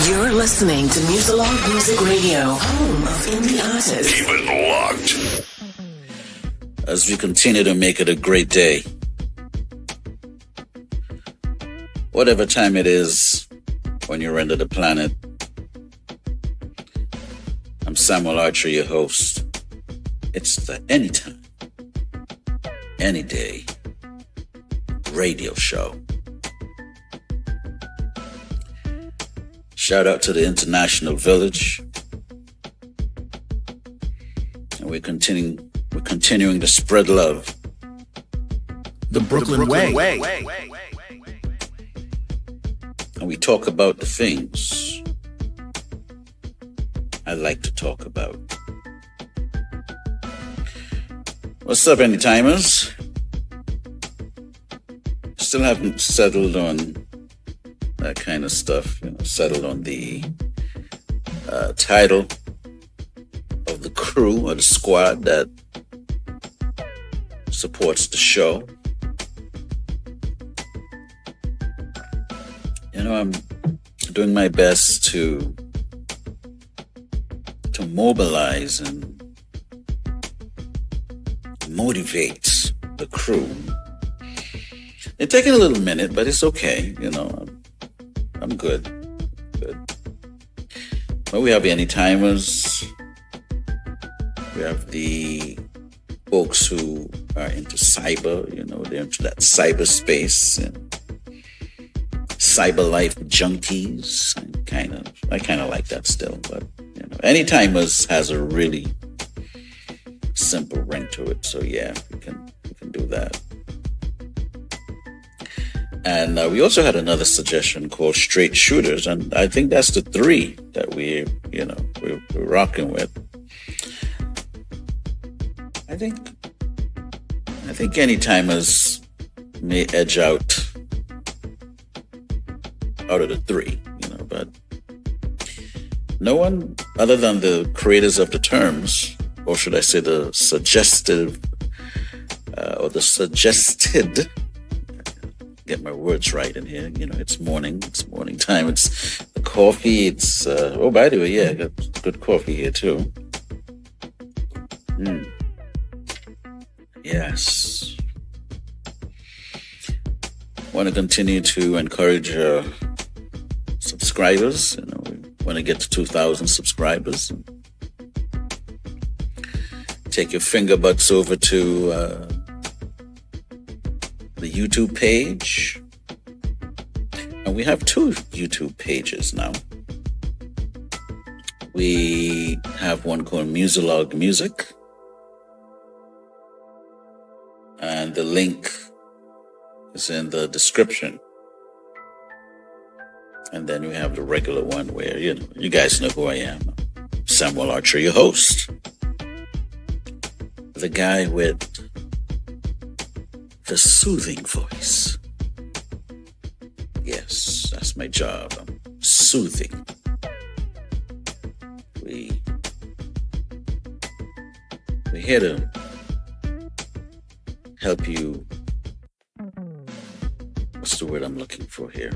You're listening to Musalog Music Radio, home of indie artists. Keep it locked. As we continue to make it a great day, whatever time it is when you're under the planet, I'm Samuel Archer, your host. It's the Anytime, Anyday radio show. Shout out to the International Village. And we're continuing to spread love. The Brooklyn Way. And we talk about the things I like to talk about. What's up, Anytimers? Still haven't settled on that kind of stuff, settled on the title of the crew or the squad that supports the show. I'm doing my best to mobilize and motivate the crew. It's taking a little minute, but it's okay. I'm good. Well, we have the Anytimers. We have the folks who are into cyber. They're into that cyberspace and cyber life junkies. I kind of like that still, but Anytimers has a really simple ring to it. So yeah, we can do that. And we also had another suggestion called Straight Shooters, and I think that's the three that we're rocking with. I think Anytimers may edge out of the three, but no one other than the creators of the terms, or should I say the suggested, get my words right in here. It's morning time. It's the coffee. It's, by the way, yeah, I got good coffee here too. Yes. Want to continue to encourage subscribers. We want to get to 2,000 subscribers. Take your finger butts over to the YouTube page. And we have two YouTube pages now. We have one called Musalog Music. And the link is in the description. And then we have the regular one where, you guys know who I am. Samuel Archer, your host. The guy with the soothing voice. Yes, that's my job. I'm soothing. We're here to help you. What's the word I'm looking for here?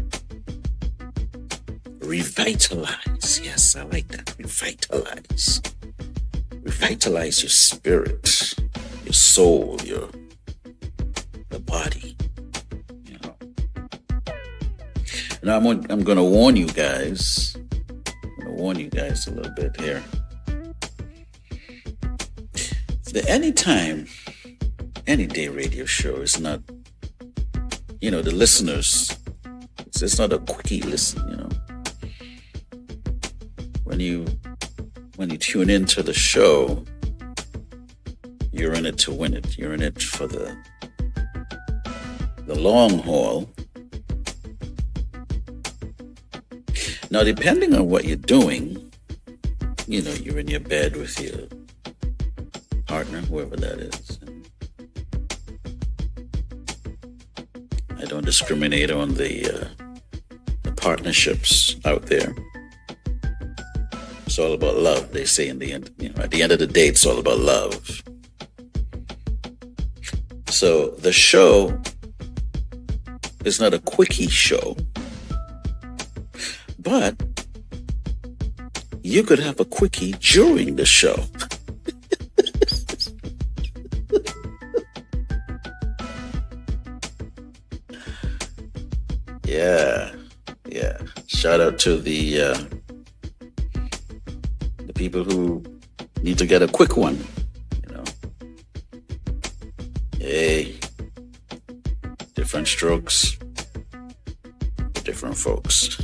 Revitalize. Yes, I like that. Revitalize. Revitalize your spirit, your soul, the body. Now I'm going to warn you guys. I'm going to warn you guys a little bit here. The Anytime, Anyday radio show is not, the listeners. It's not a quickie listen. When you tune into the show, you're in it to win it. You're in it for the long haul. Now, depending on what you're doing, you're in your bed with your partner, whoever that is. I don't discriminate on the partnerships out there. It's all about love, they say in the end. At the end of the day, it's all about love. So the show is not a quickie show, but you could have a quickie during the show. Yeah. Shout out to the people who need to get a quick one. Hey, different strokes, different folks.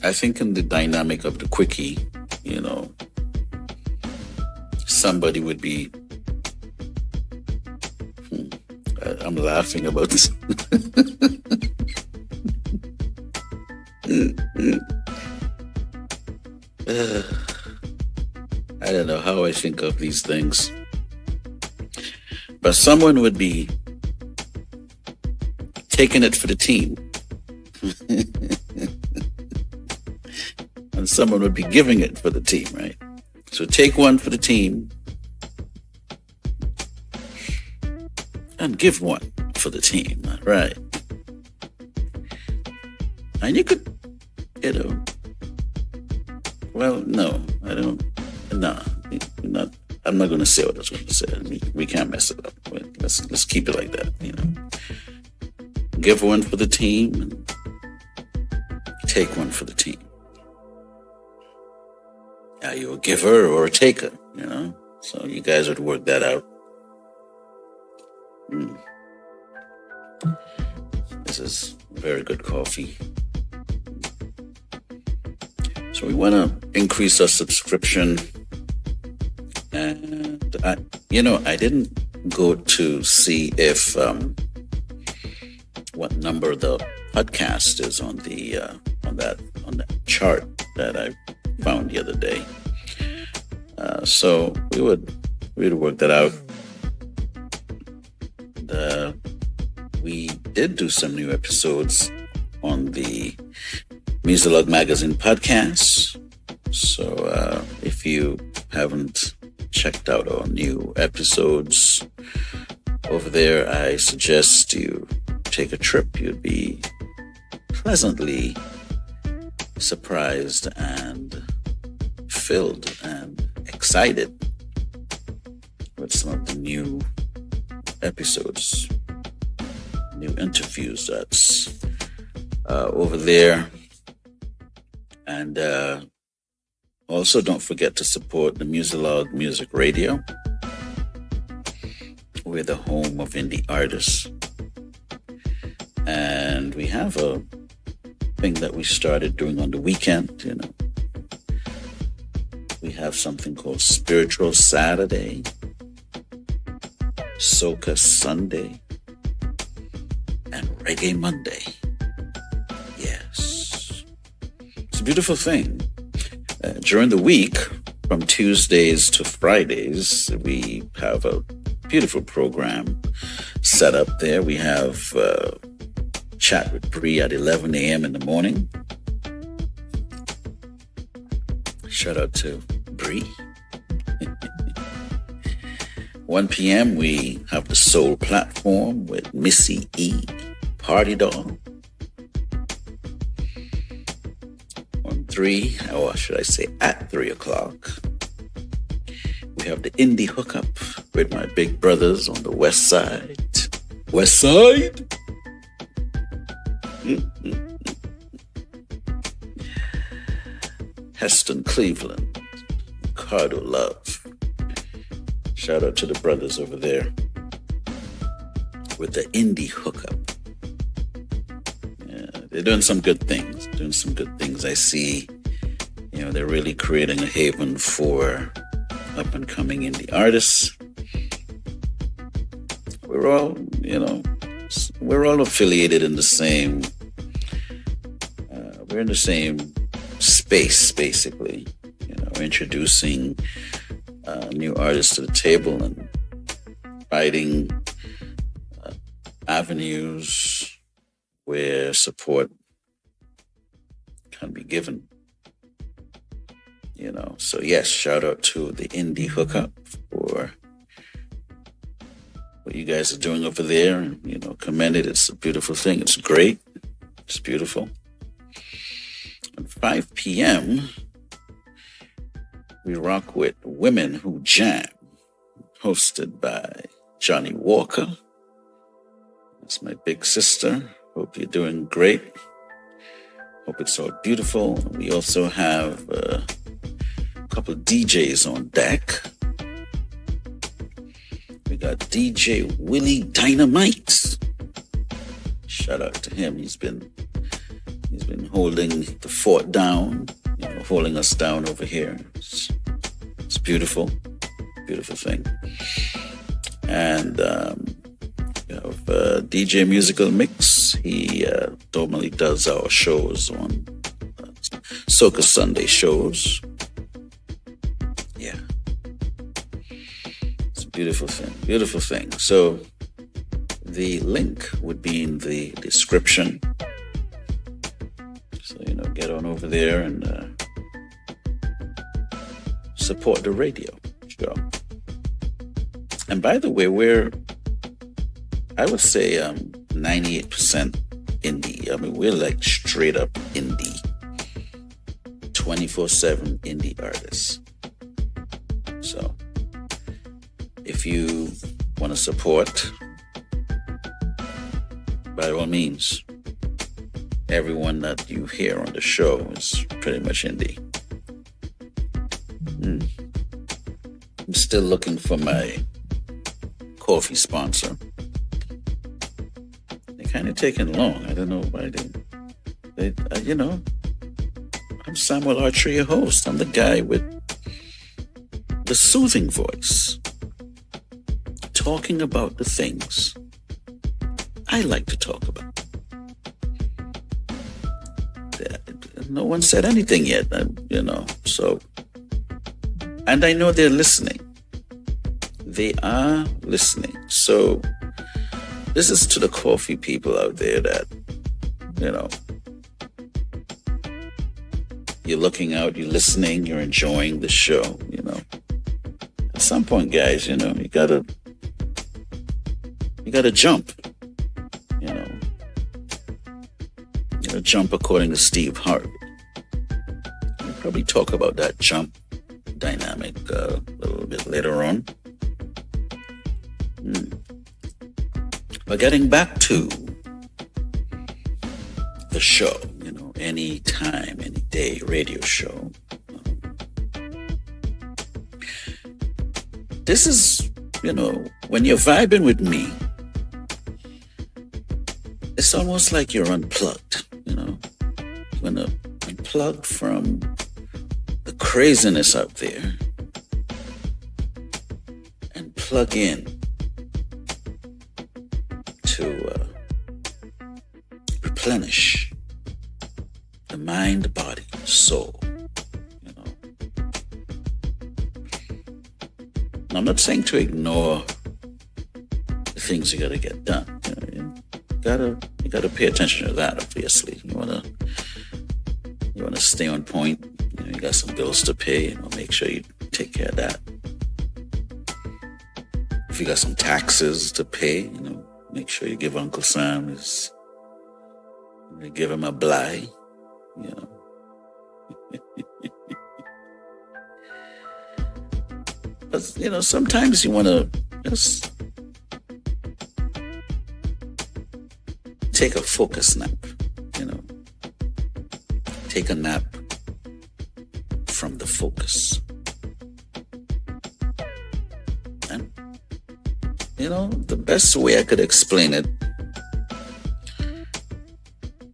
I think in the dynamic of the quickie, somebody would be. I'm laughing about this. I don't know how I think of these things, but someone would be taking it for the team. And someone would be giving it for the team, right? So take one for the team and give one for the team, right? And you could, well, no, I don't, no, I'm not going to say what I was going to say. We can't mess it up. Let's keep it like that, Give one for the team and take one for the team. Are you a giver or a taker, So you guys would work that out. This is very good coffee. So we want to increase our subscription. And I didn't go to see if what number the podcast is on the on that chart that I found the other day. So we'd work that out. We did do some new episodes on the Musalog Magazine podcast. So if you haven't checked out our new episodes over there, I suggest you take a trip. You'd be pleasantly surprised and filled and excited with some of the new episodes, new interviews that's over there. And also don't forget to support the Musalog Music Radio. We're the home of indie artists. And we have a thing that we started doing on the weekend, We have something called Spiritual Saturday, Soca Sunday, and Reggae Monday. Yes. It's a beautiful thing. During the week, from Tuesdays to Fridays, we have a beautiful program set up there. We have Chat with Bree at 11 a.m. in the morning. Shout out to Bree. 1 p.m. we have the Soul Platform with Missy E, Party Doll. On 3, or should I say at 3 o'clock, we have the Indie Hookup with my big brothers on the West Side. West Side? Heston Cleveland, Cardo Love. Shout out to the brothers over there with the Indie Hookup. Yeah, they're doing some good things. I see, they're really creating a haven for up and coming indie artists. We're all affiliated in the same, we're in the same space, basically, introducing new artists to the table and finding avenues where support can be given. So yes, shout out to the Indie Hookup for what you guys are doing over there, and commend it. It's a beautiful thing. It's great. It's beautiful. At 5 p.m., we rock with Women Who Jam, hosted by Johnny Walker. That's my big sister. Hope you're doing great. Hope it's all beautiful. We also have a couple of DJs on deck. We got DJ Willie Dynamite. Shout out to him. He's been holding the fort down, holding us down over here. It's beautiful, beautiful thing. And we have DJ Musical Mix. He normally does our shows on Soca Sunday shows. Yeah. It's a beautiful thing, beautiful thing. So the link would be in the description. So, get on over there and support the radio. Sure. And by the way, I would say 98% indie. I mean, we're like straight up indie. 24/7 indie artists. So if you want to support, by all means, everyone that you hear on the show is pretty much indie. I'm still looking for my coffee sponsor. They're kind of taking long. I don't know why I'm Samuel Archer, your host. I'm the guy with the soothing voice, talking about the things I like to talk about. No one said anything yet, so, and I know they're listening. They are listening. So this is to the coffee people out there that, you're looking out, you're listening, you're enjoying the show, At some point, guys, you gotta jump, jump according to Steve Harvey. We'll probably talk about that jump dynamic a little bit later on. But getting back to the show, Anytime, Anyday radio show. This is, when you're vibing with me, it's almost like you're unplugged, You're unplugged from the craziness out there and plug in to replenish the mind, body, soul. Now, I'm not saying to ignore the things you got to get done. You gotta pay attention to that. Obviously, you wanna stay on point. You got some bills to pay. Make sure you take care of that. If you got some taxes to pay, make sure you give Uncle Sam give him a bly. But sometimes you want to just take a focus nap, take a nap from the focus. And, the best way I could explain it,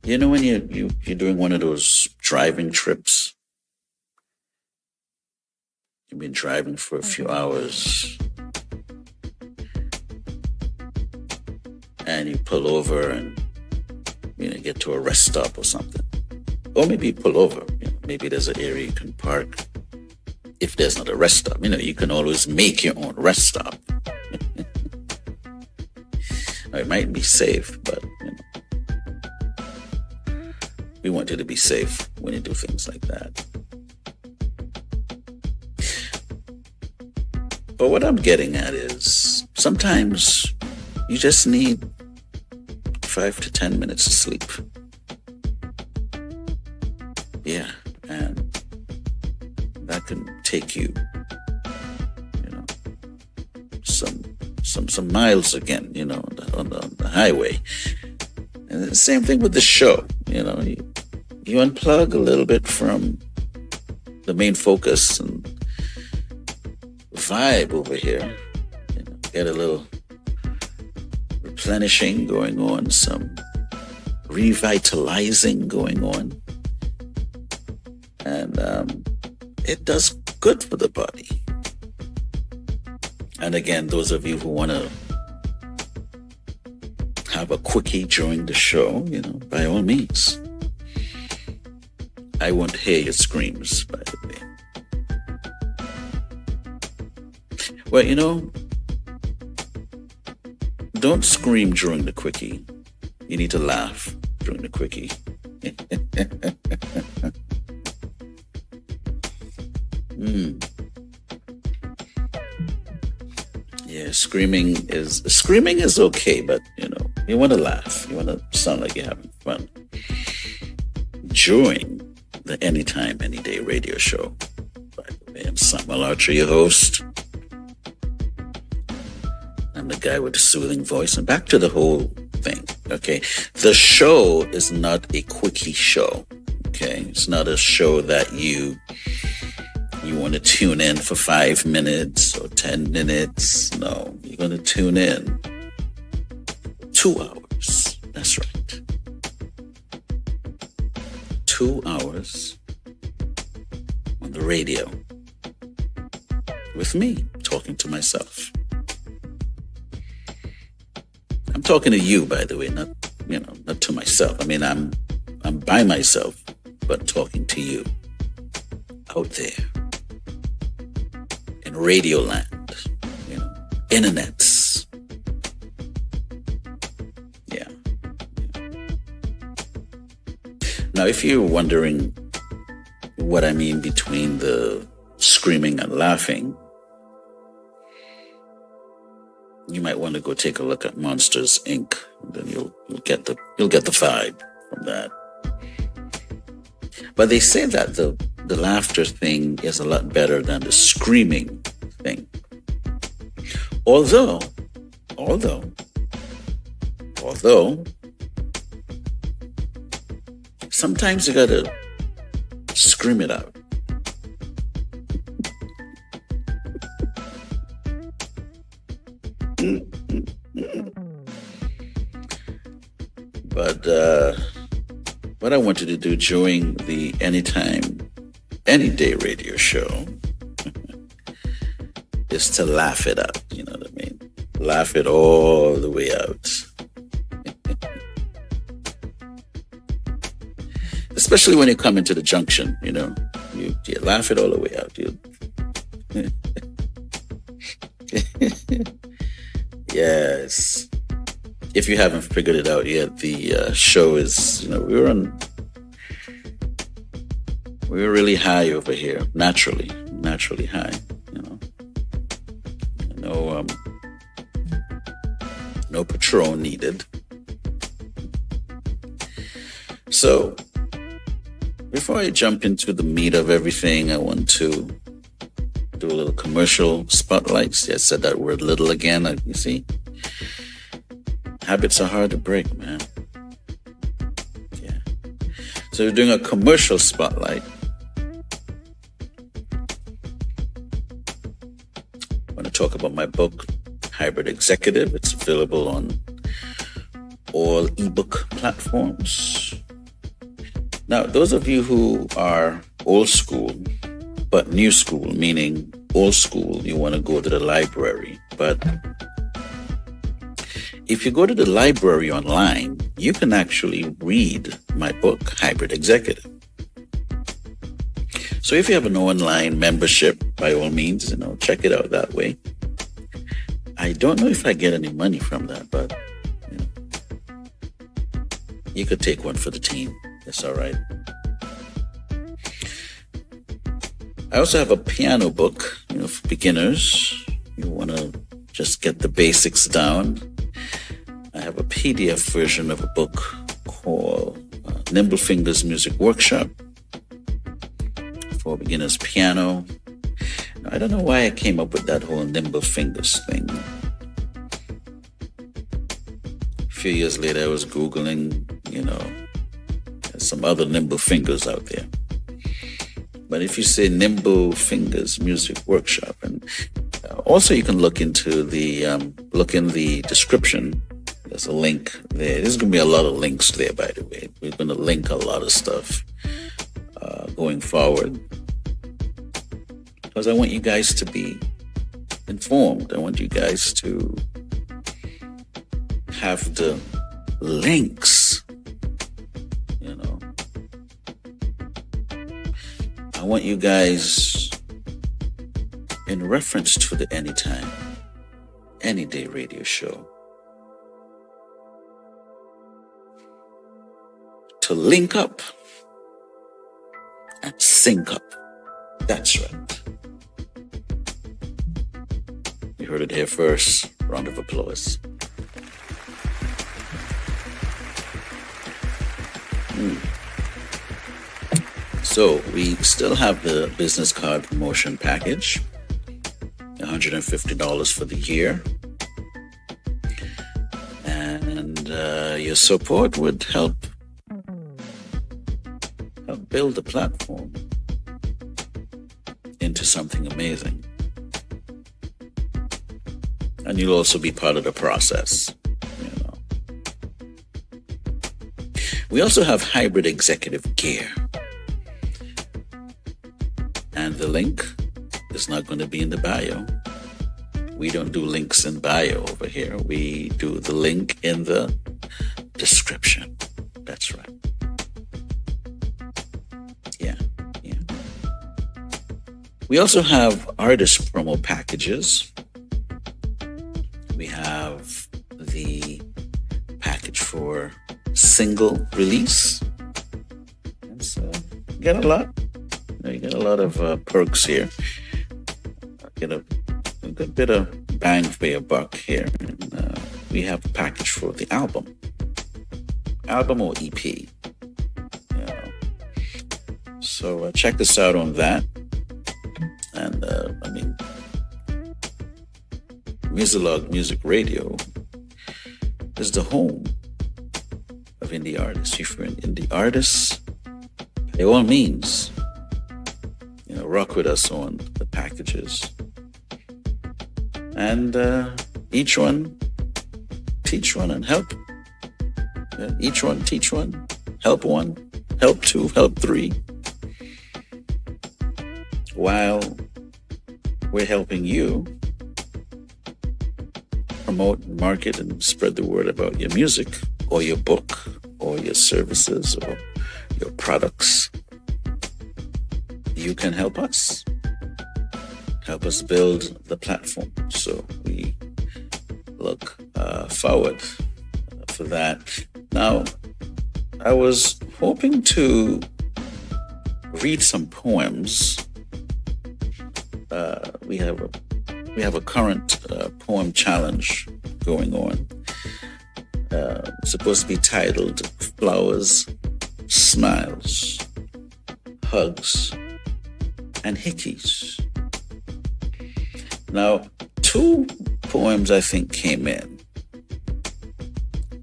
when you're doing one of those driving trips, you've been driving for a few hours, and you pull over and get to a rest stop or something. Or maybe you pull over. Maybe there's an area you can park. If there's not a rest stop, you can always make your own rest stop. It might be safe, but we want you to be safe when you do things like that. But what I'm getting at is, sometimes you just need 5 to 10 minutes of sleep. Yeah, and that can take you, some miles again, on the highway. And the same thing with the show. You unplug a little bit from the main focus and vibe over here. Get a little replenishing going on, some revitalizing going on. And it does good for the body. And again, those of you who want to have a quickie during the show, by all means. I won't hear your screams, by the way. Well, don't scream during the quickie. You need to laugh during the quickie. Yeah, screaming is okay, but you want to laugh. You want to sound like you're having fun during the Anytime, Anyday radio show. By the way, I'm Samuel Archer, your host. I'm the guy with the soothing voice. And back to the whole thing, okay? The show is not a quickie show, okay? It's not a show that you want to tune in for 5 minutes or 10 minutes. No, you're going to tune in 2 hours. That's right. 2 hours on the radio with me talking to myself. I'm talking to you, by the way, not to myself. I mean, I'm by myself, but talking to you out there in radio land, internets. Yeah. Now, if you're wondering what I mean between the screaming and laughing, you might want to go take a look at Monsters Inc. Then you'll get the vibe from that. But they say that the laughter thing is a lot better than the screaming thing. Although, sometimes you gotta scream it out. But what I wanted to do during the Anytime, Anyday radio show is to laugh it out. You know what I mean? Laugh it all the way out. Especially when you come into the junction, you laugh it all the way out. Yes. If you haven't figured it out yet, the show is, we were really high over here, naturally high, no Patron needed. So, before I jump into the meat of everything, I want to do a little commercial spotlight. See, I said that word little again, you see? Habits are hard to break, man. Yeah. So we're doing a commercial spotlight. I want to talk about my book, Hybrid Executive. It's available on all ebook platforms. Now, those of you who are old school, but new school, meaning old school, you want to go to the library. But if you go to the library online, you can actually read my book, Hybrid Executive. So if you have an online membership, by all means, check it out that way. I don't know if I get any money from that, but you could take one for the team. That's all right. I also have a piano book, for beginners. You want to just get the basics down. I have a PDF version of a book called Nimble Fingers Music Workshop for Beginners Piano. Now, I don't know why I came up with that whole Nimble Fingers thing. A few years later, I was Googling, there's some other Nimble Fingers out there. But if you say Nimble Fingers Music Workshop, and also you can look into look in the description. There's a link there. There's going to be a lot of links there, by the way. We're going to link a lot of stuff going forward. Because I want you guys to be informed. I want you guys to have the links, I want you guys, in reference to the Anytime, Anyday radio show, to link up and sync up. That's right. You heard it here first. Round of applause. So we still have the business card promotion package, $150 for the year. And your support would help build the platform into something amazing. And you'll also be part of the process. We also have hybrid executive gear. And the link is not going to be in the bio. We don't do links in bio over here. We do the link in the description. That's right. Yeah. We also have artist promo packages. We have the package for single release. And so you get a lot. You get a lot of perks here. Get a good bit of bang for your buck here. And, we have a package for the album or EP. So check us out on that. And Musiclog Music Radio is the home of indie artists. If you're an indie artist, by all means, rock with us on the packages. And each one, teach one and help. Each one, teach one, help one, help two, help three. While we're helping you promote, market, and spread the word about your music or your book or your services or your products, you can help us build the platform. So we look forward for that. Now, I was hoping to read some poems. We have a current poem challenge going on. It's supposed to be titled Flowers, Smiles, Hugs, and Hickeys. Now, 2 poems I think came in,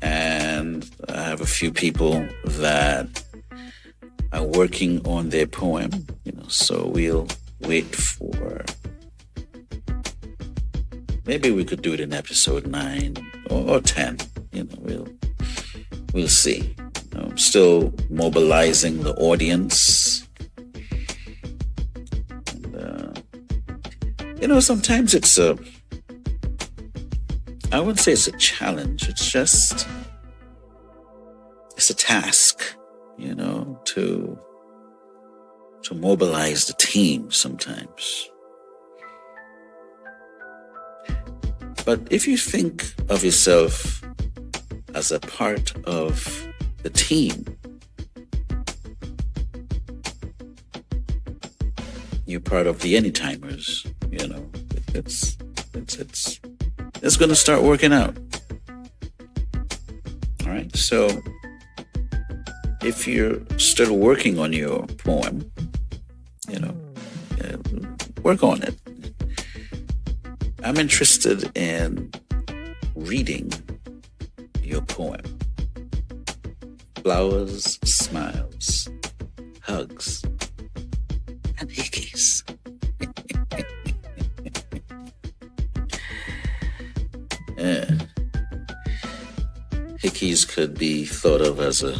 and I have a few people that are working on their poem, so we'll wait for, maybe we could do it in episode 9 or 10, we'll see. I'm still mobilizing the audience. And, sometimes it's I wouldn't say it's a challenge. It's a task, to mobilize the team sometimes. But if you think of yourself as a part of the team, you're part of the Anytimers, it's going to start working out. All right. So if you're still working on your poem, work on it. I'm interested in reading your poem. Flowers, smiles, hugs, and hickeys. Yeah. Hickeys could be thought of as a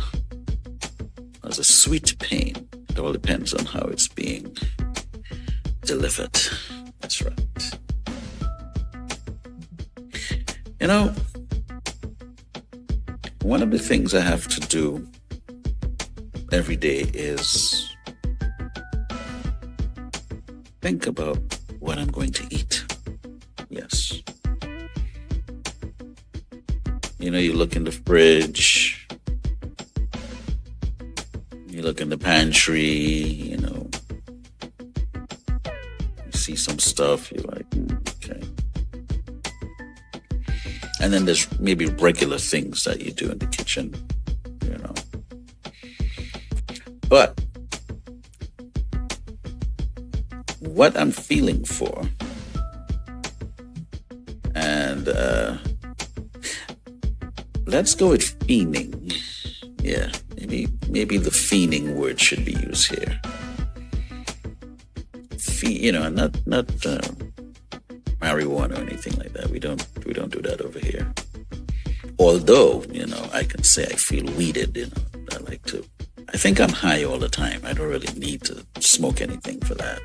sweet pain. It all depends on how it's being delivered. That's right. One of the things I have to do every day is think about what I'm going to eat. Yes. You look in the fridge, you look in the pantry, you see some stuff, you're like, okay. And then there's maybe regular things that you do in the kitchen, But what I'm feeling for, and let's go with fiending. Yeah, maybe the fiending word should be used here. Not marijuana or anything like that. We don't do that over here. Although, I can say I feel weeded, I think I'm high all the time. I don't really need to smoke anything for that.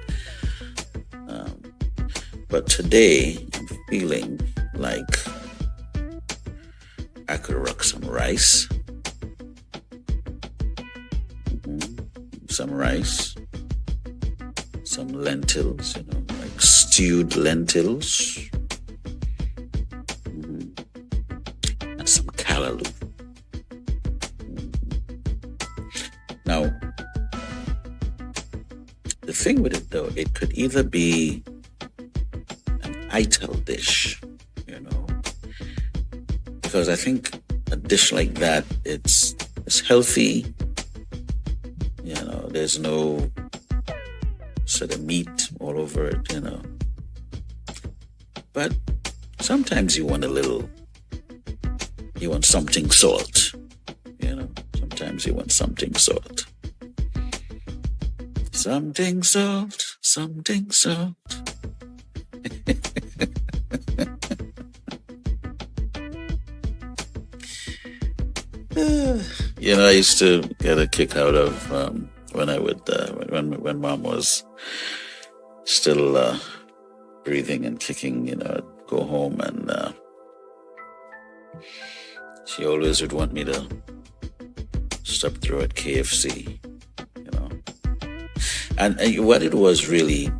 But today I'm feeling like I could rock some rice. Some rice. Some lentils, like stewed lentils. And some callaloo. Now, the thing with it though, it could either be an ital dish, because I think a dish like that, it's healthy. There's no sort of meat all over it, But sometimes you want something salt, Sometimes you want something salt. Something salt, something salt. I used to get a kick out of when I would when Mom was still breathing and kicking. I'd go home and she always would want me to stop through at KFC. And what it was really,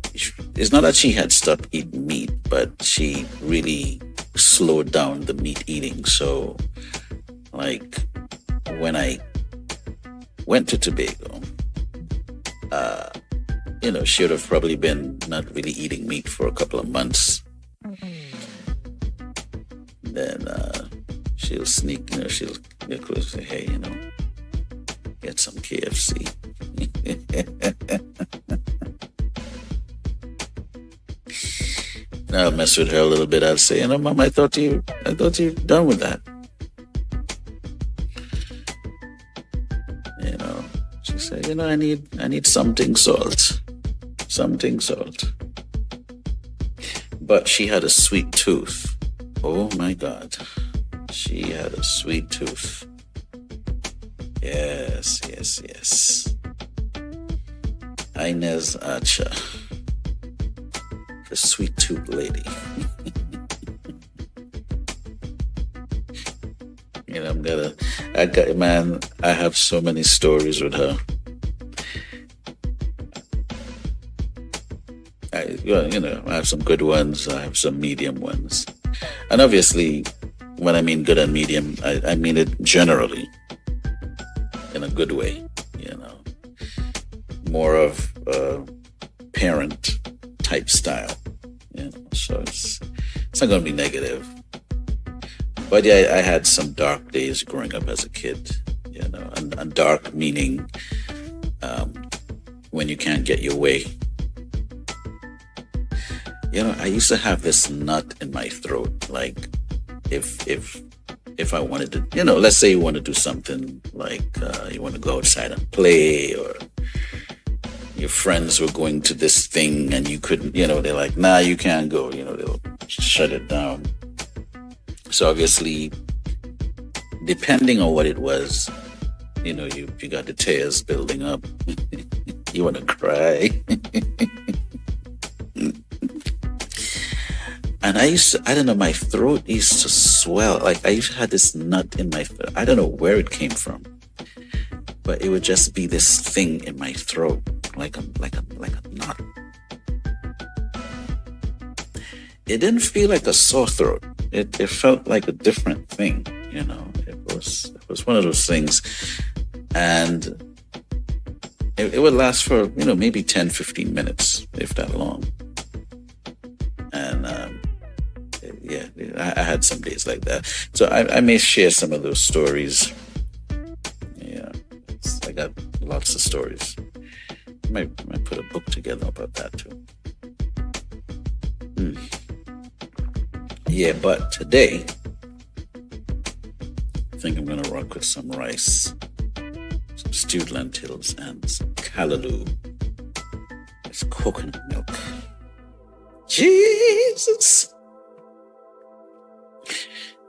it's not that she had stopped eating meat, but she really slowed down the meat eating. So, when I went to Tobago, she would have probably been not really eating meat for a couple of months. Then she'll sneak, she'll get close and say, hey, get some KFC. I'll mess with her a little bit. I'll say, Mom, I thought you're done with that. She said, I need something salt. Something salt. But she had a sweet tooth. Oh my God. She had a sweet tooth. Yes. Inez Archer. The sweet tooth lady. I have so many stories with her. I have some good ones. I have some medium ones. And obviously, when I mean good and medium, I mean it generally in a good way, more of a parent type style, so it's not going to be negative. But yeah, I had some dark days growing up as a kid, and dark meaning when you can't get your way. I used to have this nut in my throat. Like if I wanted to, let's say you want to do something like you want to go outside and play, or your friends were going to this thing and you couldn't, they're like, nah, you can't go, they'll shut it down. So obviously, depending on what it was, you got the tears building up. You want to cry. And I don't know, my throat used to swell. Like I used to have this nut in my throat. I don't know where it came from, but it would just be this thing in my throat, like a knot. It didn't feel like a sore throat. It felt like a different thing, It was one of those things, and it would last for maybe 10, 15 minutes, if that long. And I had some days like that. So I may share some of those stories. Yeah, I got lots of stories. I might put a book together about that too. Yeah, but today, I think I'm going to rock with some rice, some stewed lentils, and some callaloo. It's coconut milk. Jesus!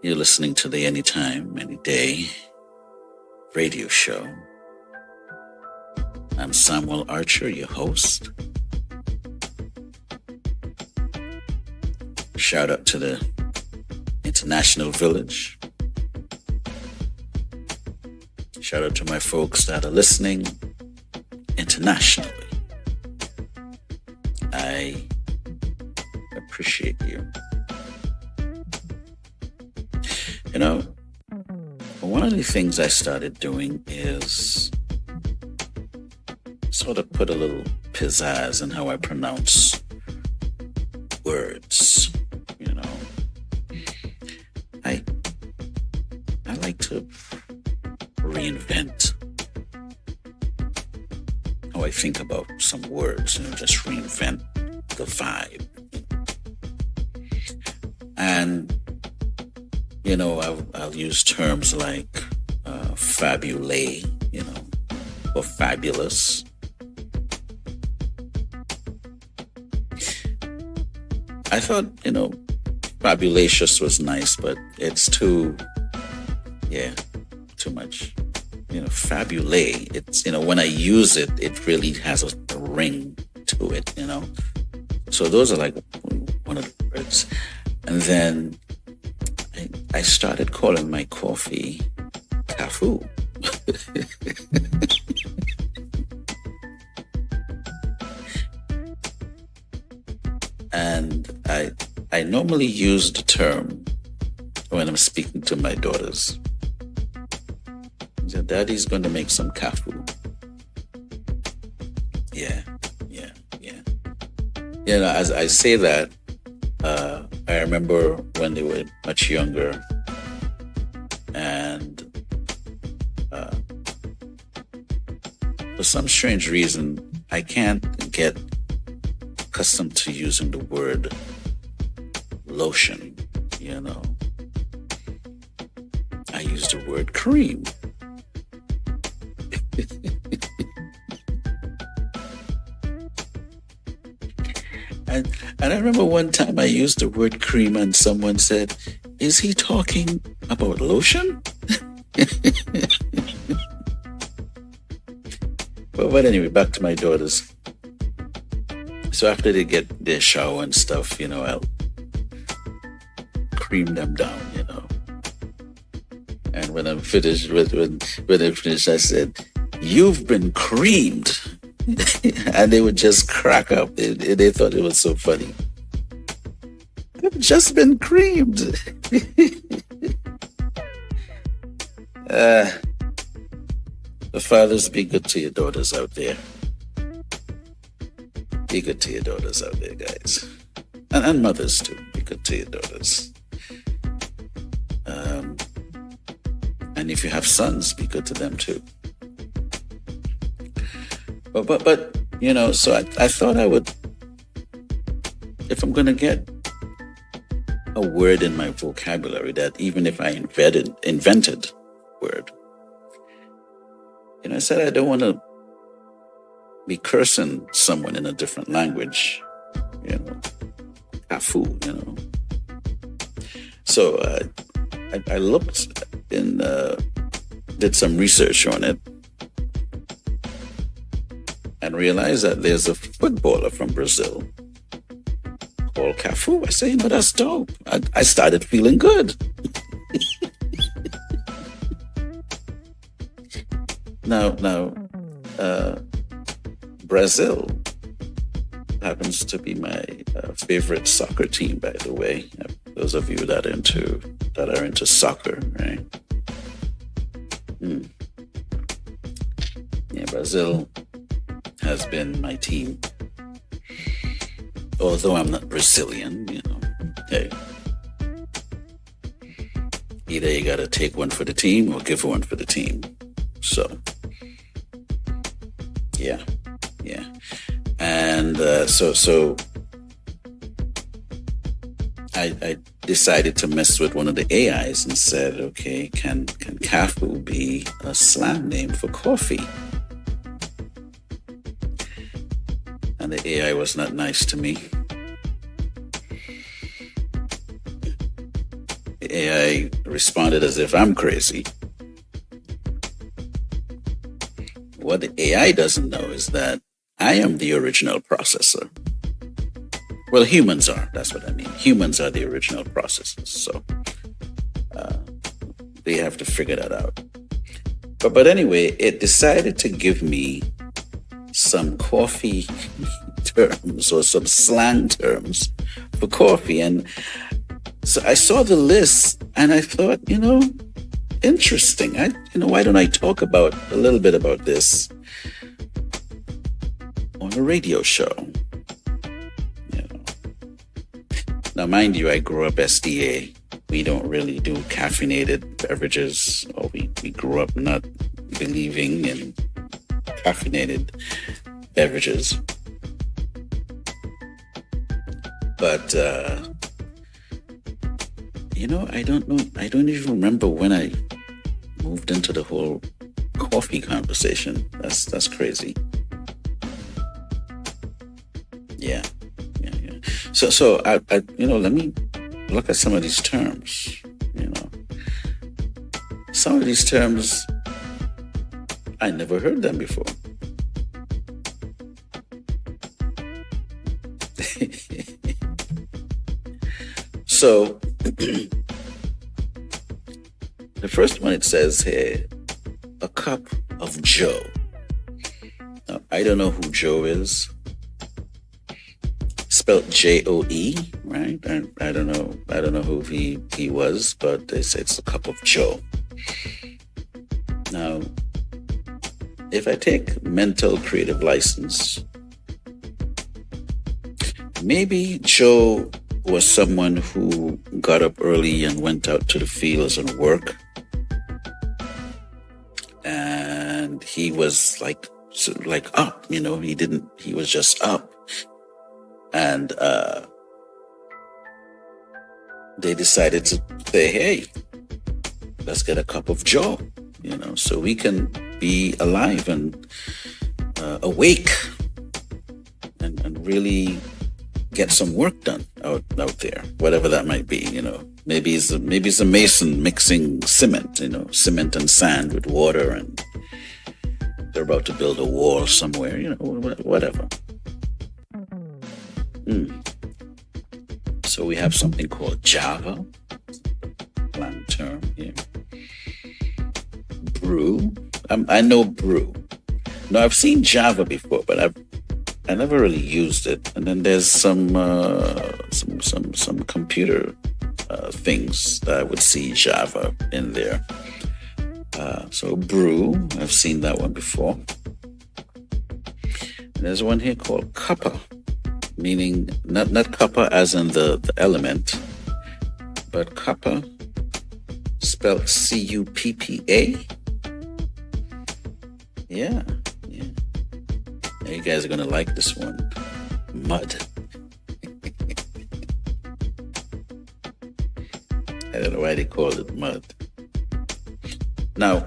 You're listening to the Anytime, Anyday radio show. I'm Samuel Archer, your host. Shout out to the International Village. Shout out to my folks that are listening internationally. I appreciate you. One of the things I started doing is sort of put a little pizzazz in how I pronounce words. I like to reinvent how I think about some words, just reinvent the vibe. And I'll use terms like fabulate, or fabulous. I thought, fabulous was nice, but it's too much. Fabulate, it's, when I use it, it really has a ring to it, So those are like one of the words. And then I started calling my coffee Cafu. And I normally use the term when I'm speaking to my daughters. Daddy's going to make some cafu. Yeah. As I say that, I remember when they were much younger, and for some strange reason, I can't get accustomed to using the word lotion, I use the word cream. And I remember one time I used the word cream and someone said, "Is he talking about lotion?" But anyway, back to my daughters. So after they get their shower and stuff, I'll cream them down, And when I'm finished, when they finished, I said, "You've been creamed." And they would just crack up. They thought it was so funny. "I've just been creamed." The fathers, be good to your daughters out there. Be good to your daughters out there, guys. And mothers too. Be good to your daughters. And if you have sons, be good to them too. But you know, so I thought I would, if I'm going to get a word in my vocabulary that even if I invented word, you know, I said I don't want to be cursing someone in a different language, you know, kafu, you know. So I looked and did some research on it and realized that there's a footballer from Brazil called Cafu. I said, you know, that's dope. I started feeling good. Now, Brazil happens to be my favorite soccer team, by the way. Those of you that are into soccer, right? Yeah, Brazil has been my team. Although I'm not Brazilian, you know. Hey, either you gotta take one for the team or give one for the team. So, yeah. And so I decided to mess with one of the AIs and said, okay, can Kafu be a slang name for coffee? And the AI was not nice to me. The AI responded as if I'm crazy. What the AI doesn't know is that I am the original processor. Well, humans are. That's what I mean. Humans are the original processors. So they have to figure that out. But anyway, it decided to give me some coffee terms or some slang terms for coffee. And so I saw the list and I thought, you know, interesting. Why don't I talk about a little bit about this on a radio show? You know. Now, mind you, I grew up SDA. We don't really do caffeinated beverages, or we grew up not believing in caffeinated beverages. But I don't even remember when I moved into the whole coffee conversation. That's crazy. Yeah. So I let me look at some of these terms. Some of these terms I never heard them before. So the first one, it says here, a cup of Joe. Now, I don't know who Joe is. Spelled Joe, right? I don't know who he was, but they say it's a cup of Joe. Now, if I take mental creative license, maybe Joe was someone who got up early and went out to the fields and work. And he was like up, he was just up. And they decided to say, hey, let's get a cup of Joe, so we can be alive and awake and really get some work done out there, whatever that might be. Maybe it's a mason mixing cement, cement and sand with water, and they're about to build a wall somewhere, whatever. So we have something called Java, long term here. Brew. I know brew. No, I've seen Java before, but I never really used it. And then there's some computer things that I would see Java in there. So brew, I've seen that one before. And there's one here called cuppa, meaning not cuppa as in the element, but cuppa spelled Cuppa. Yeah. Now you guys are gonna like this one. Mud. I don't know why they called it mud. Now,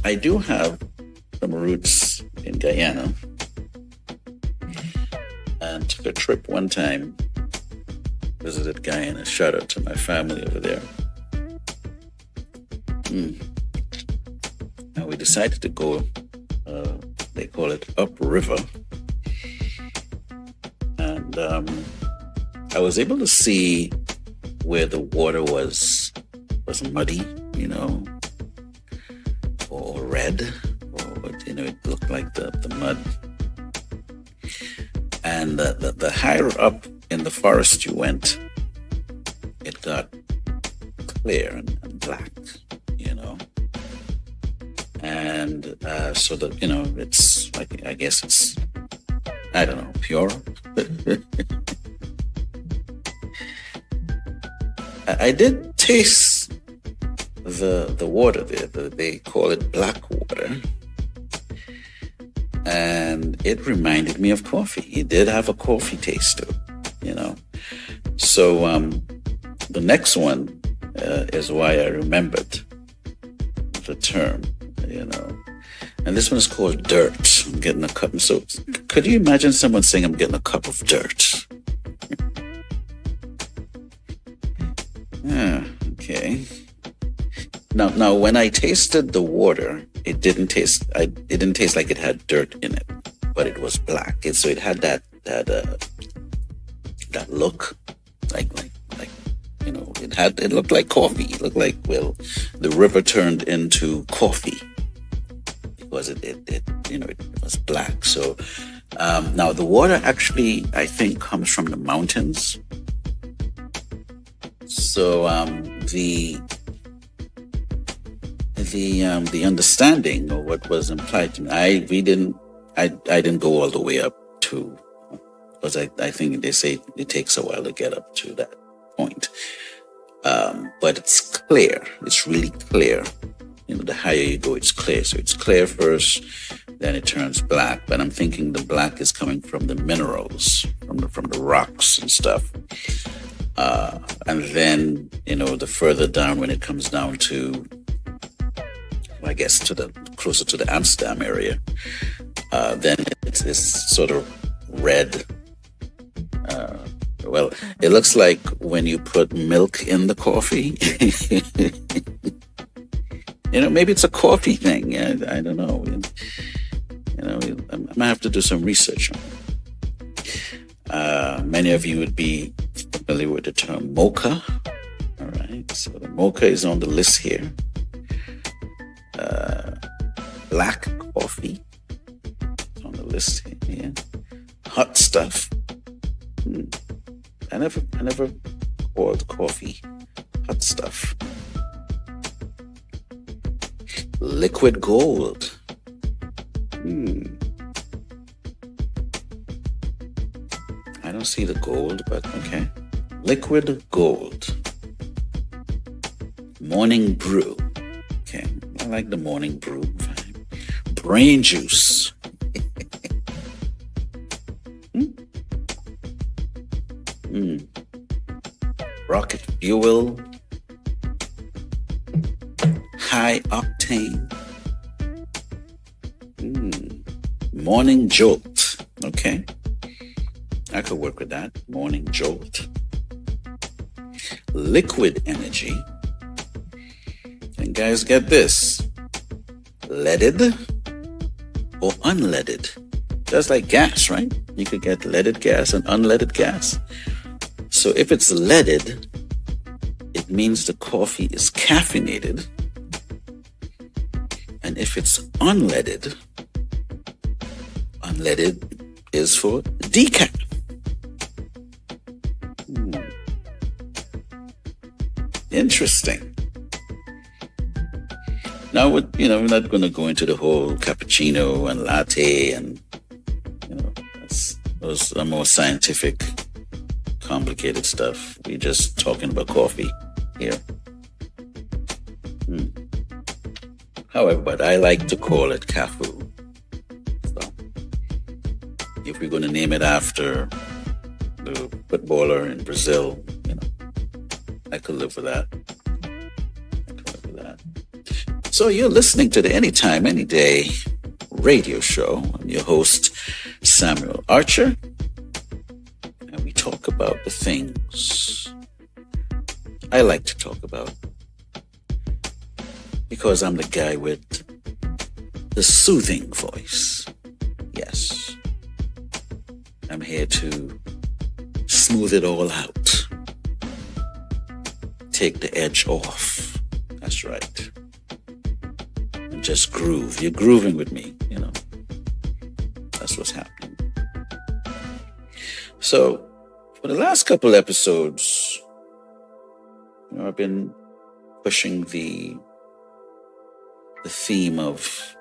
I do have some roots in Guyana, and took a trip one time, visited Guyana. Shout out to my family over there. And we decided to go, they call it upriver. And I was able to see where the water was muddy, or red, or it looked like the mud. And the higher up in the forest you went, it got clear and black, and so that it's like, I guess it's, I don't know, pure. I did taste the water there. They call it black water, and it reminded me of coffee. It did have a coffee taste to it, So the next one is why I remembered the term, And this one is called dirt. I'm getting a cup. So could you imagine someone saying, I'm getting a cup of dirt? Okay. Now, when I tasted the water, it didn't taste like it had dirt in it, but it was black. So it had that look, like it looked like coffee. It looked like, well, the river turned into coffee because it was black. So now the water actually, I think, comes from the mountains. So the understanding of what was implied to me, I didn't go all the way up to, because I think they say it takes a while to get up to that point. But it's clear. It's really clear. The higher you go, it's clear. So it's clear first, then it turns black. But I'm thinking the black is coming from the minerals, from the rocks and stuff. And then, the further down, when it comes down to, I guess, closer to the Amsterdam area, then it's sort of red. Well, it looks like when you put milk in the coffee. Maybe it's a coffee thing. I don't know. I might have to do some research on it. Many of you would be familiar with the term mocha. All right, so the mocha is on the list here. Black coffee on the list here. Hot stuff. I never called coffee hot stuff. Liquid gold. I don't see the gold, but okay. Liquid gold. Morning brew. Okay, I like the morning brew vibe. Brain juice. Rocket fuel. High octane. Morning jolt. Okay. I could work with that. Morning jolt. Liquid energy. And guys, get this. Leaded or unleaded. Just like gas, right? You could get leaded gas and unleaded gas. So if it's leaded, it means the coffee is caffeinated. And if it's unleaded is for decaf. Interesting. Now, we're not going to go into the whole cappuccino and latte and, those are more scientific, complicated stuff. We're just talking about coffee. here. However, but I like to call it Cafu. So, if we're going to name it after the footballer in Brazil, I could live with that. So you're listening to the Anytime, Anyday radio show. I'm your host, Samuel Archer. And we talk about the things I like to talk about. Because I'm the guy with the soothing voice. Yes. I'm here to smooth it all out. Take the edge off. That's right. And just groove. You're grooving with me, That's what's happening. So, for the last couple episodes, I've been pushing the theme of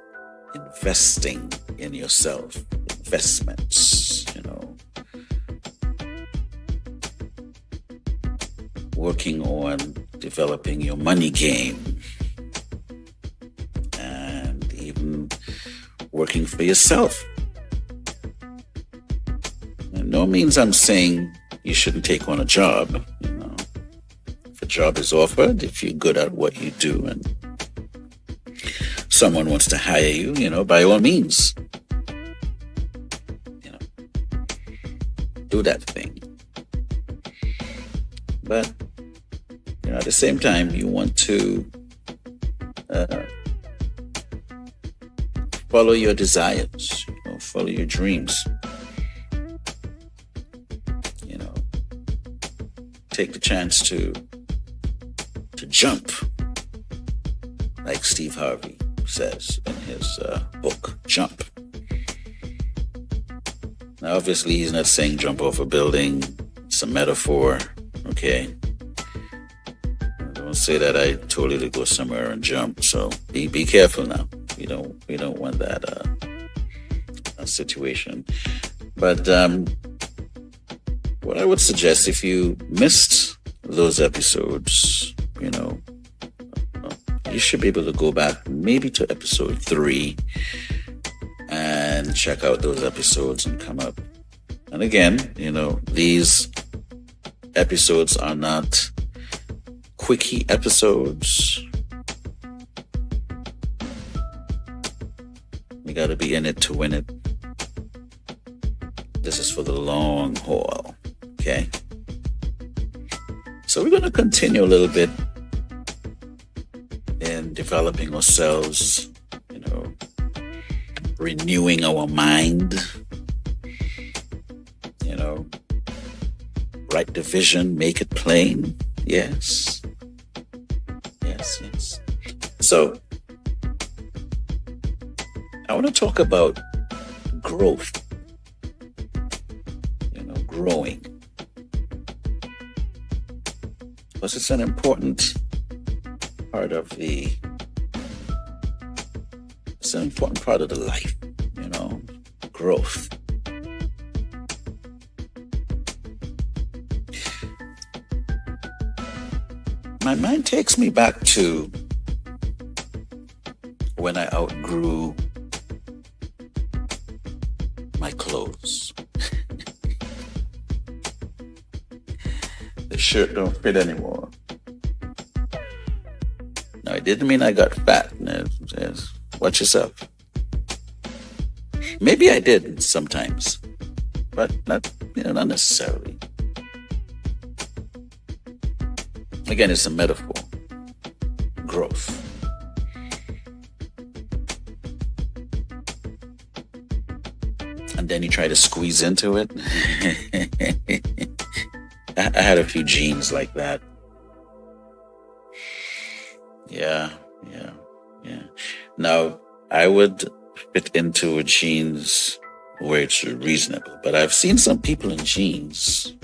investing in yourself, investments, working on developing your money game, and even working for yourself. And no means I'm saying you shouldn't take on a job. If a job is offered, if you're good at what you do and someone wants to hire you, by all means, do that thing. But, at the same time, you want to follow your desires, follow your dreams. Take the chance to jump, like Steve Harvey says in his book, Jump. Now, obviously, he's not saying jump off a building. It's a metaphor, okay? Don't say that I told you to go somewhere and jump. So be careful now. We don't want that situation. But what I would suggest, if you missed those episodes, you should be able to go back maybe to episode 3 and check out those episodes and come up. And again, these episodes are not quickie episodes. We got to be in it to win it. This is for the long haul, okay? So we're going to continue a little bit in developing ourselves, renewing our mind, write the vision, make it plain. Yes. So, I want to talk about growth, growing. Because it's an important part of the life, growth. My mind takes me back to when I outgrew my clothes. The shirt don't fit anymore. Now, it didn't mean I got fat. Watch yourself. Maybe I did sometimes, but not necessarily. Again, it's a metaphor. Growth. And then you try to squeeze into it. I had a few jeans like that. Yeah. Now, I would fit into a jeans where it's reasonable, but I've seen some people in jeans.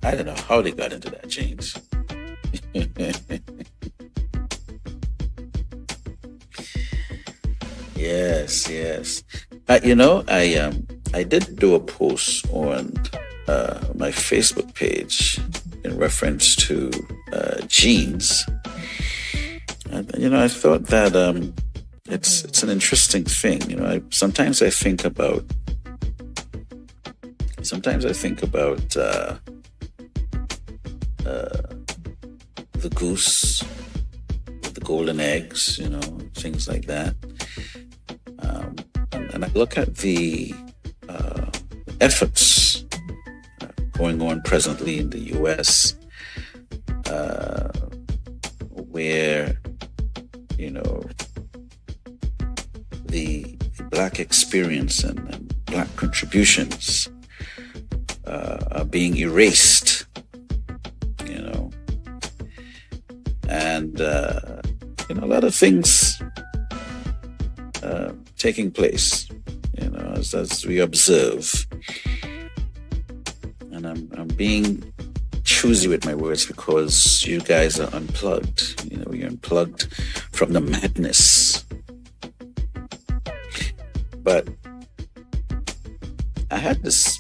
I don't know how they got into that jeans. Yes. I did do a post on my Facebook page in reference to jeans. I thought that it's an interesting thing. Sometimes I think about the goose with the golden eggs, things like that. And I look at the efforts going on presently in the U.S., where, the Black experience and Black contributions are being erased, and a lot of things taking place, as we observe. And I'm being choosy with my words because you guys are unplugged. You're unplugged from the madness. But I had this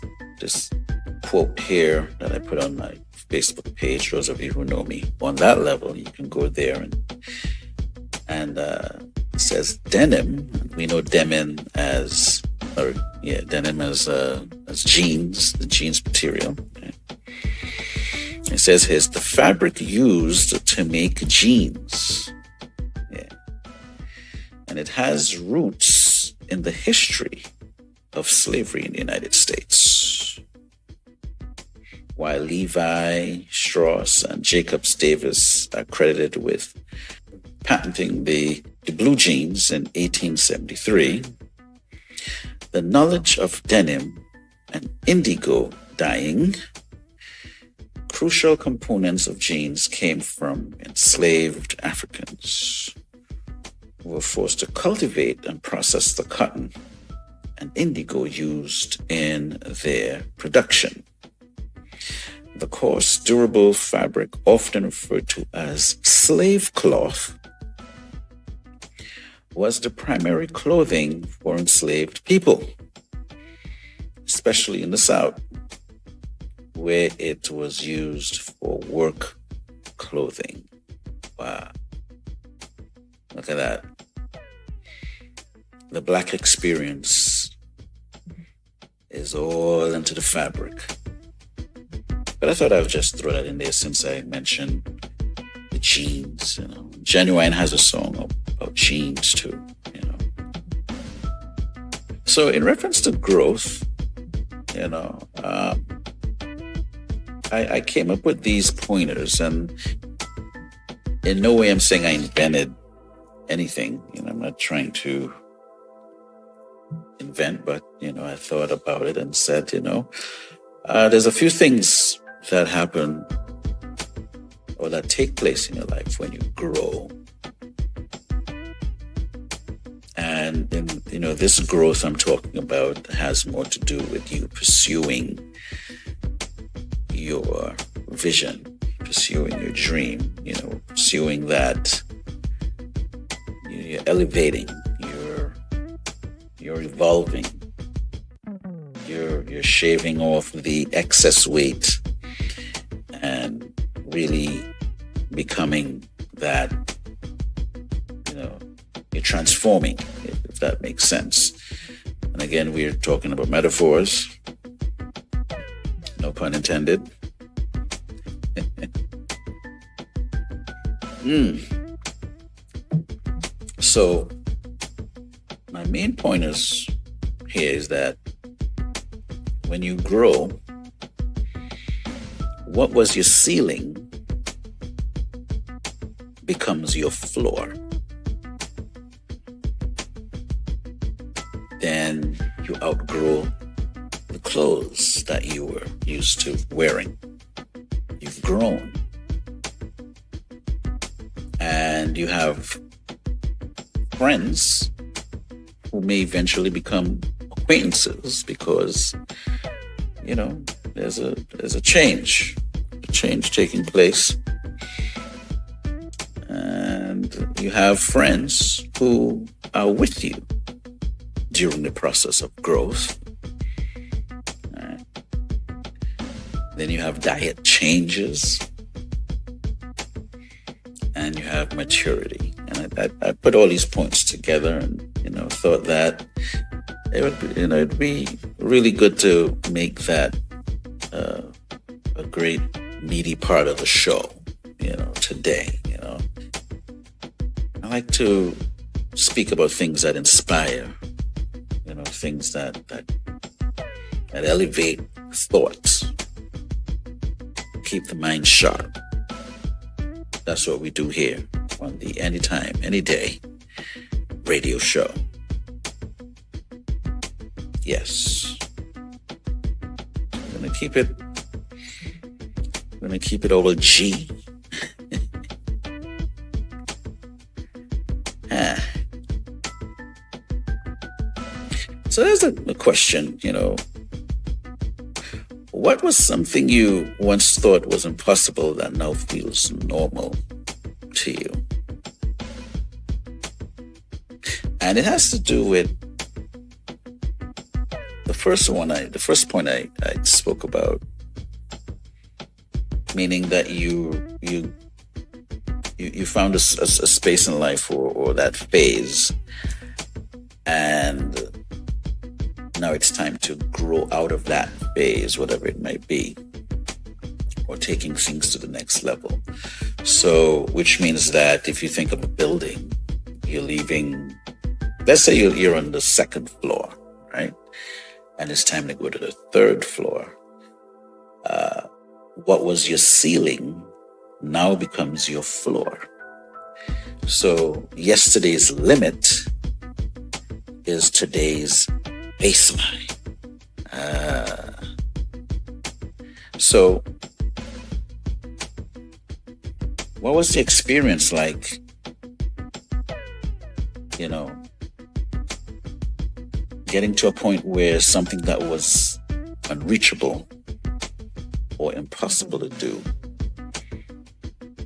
quote here that I put on my Facebook page. Those of you who know me on that level, you can go there and it says denim. We know denim as jeans, the jeans material. Okay. It says here's the fabric used to make jeans. Yeah. And it has roots in the history of slavery in the United States. While Levi Strauss and Jacobs Davis are credited with patenting the blue jeans in 1873, the knowledge of denim and indigo dyeing, crucial components of jeans, came from enslaved Africans who were forced to cultivate and process the cotton and indigo used in their production. The coarse, durable fabric, often referred to as slave cloth, was the primary clothing for enslaved people, especially in the South, where it was used for work clothing. Wow. Look at that. The Black experience is all into the fabric. But I thought I would just throw that in there since I mentioned the jeans. Genuine has a song about jeans too. So in reference to growth, I came up with these pointers, and in no way I'm saying I invented anything. I'm not trying to invent, but I thought about it and said, there's a few things that happen or that take place in your life when you grow. And this growth I'm talking about has more to do with you pursuing your vision, pursuing your dream, pursuing that. You're elevating, you're evolving, you're shaving off the excess weight and really becoming that, you're transforming, if that makes sense. And again, we're talking about metaphors, no pun intended. So my main point here is that when you grow, what was your ceiling becomes your floor. Then you outgrow the clothes that you were used to wearing. You've grown. And you have friends who may eventually become acquaintances because, there's a change taking place. And you have friends who are with you during the process of growth. Then you have diet changes. and you have maturity. And I put all these points together and, thought that it'd be really good to make that a great meaty part of the show, today. I like to speak about things that inspire, things that elevate thoughts, keep the mind sharp. That's what we do here on the Anytime, Anyday radio show. Yes. I'm gonna keep it over G. So there's a question, what was something you once thought was impossible that now feels normal to you? And it has to do with the first point I spoke about, meaning that you found a space in life or that phase, and now it's time to grow out of that phase, whatever it might be, or taking things to the next level. So, which means that if you think of a building, you're leaving, let's say you're on the second floor, right? And it's time to go to the third floor. What was your ceiling now becomes your floor. So yesterday's limit is today's baseline. So what was the experience like, getting to a point where something that was unreachable or impossible to do,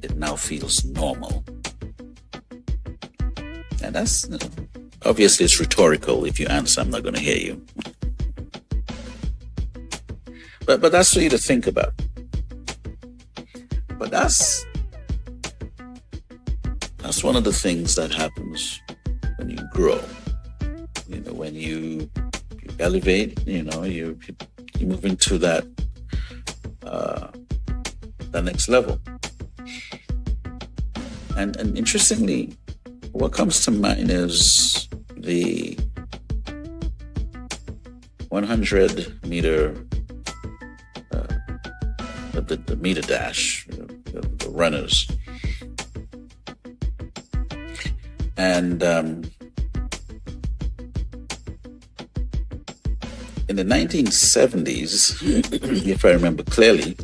it now feels normal? And that's, obviously it's rhetorical. If you answer, I'm not going to hear you. But that's for you to think about. But that's one of the things that happens when you grow. When you elevate, you move into that next level. And interestingly, what comes to mind is the 100-meter, the meter dash, the runners. And in the 1970s, if I remember clearly,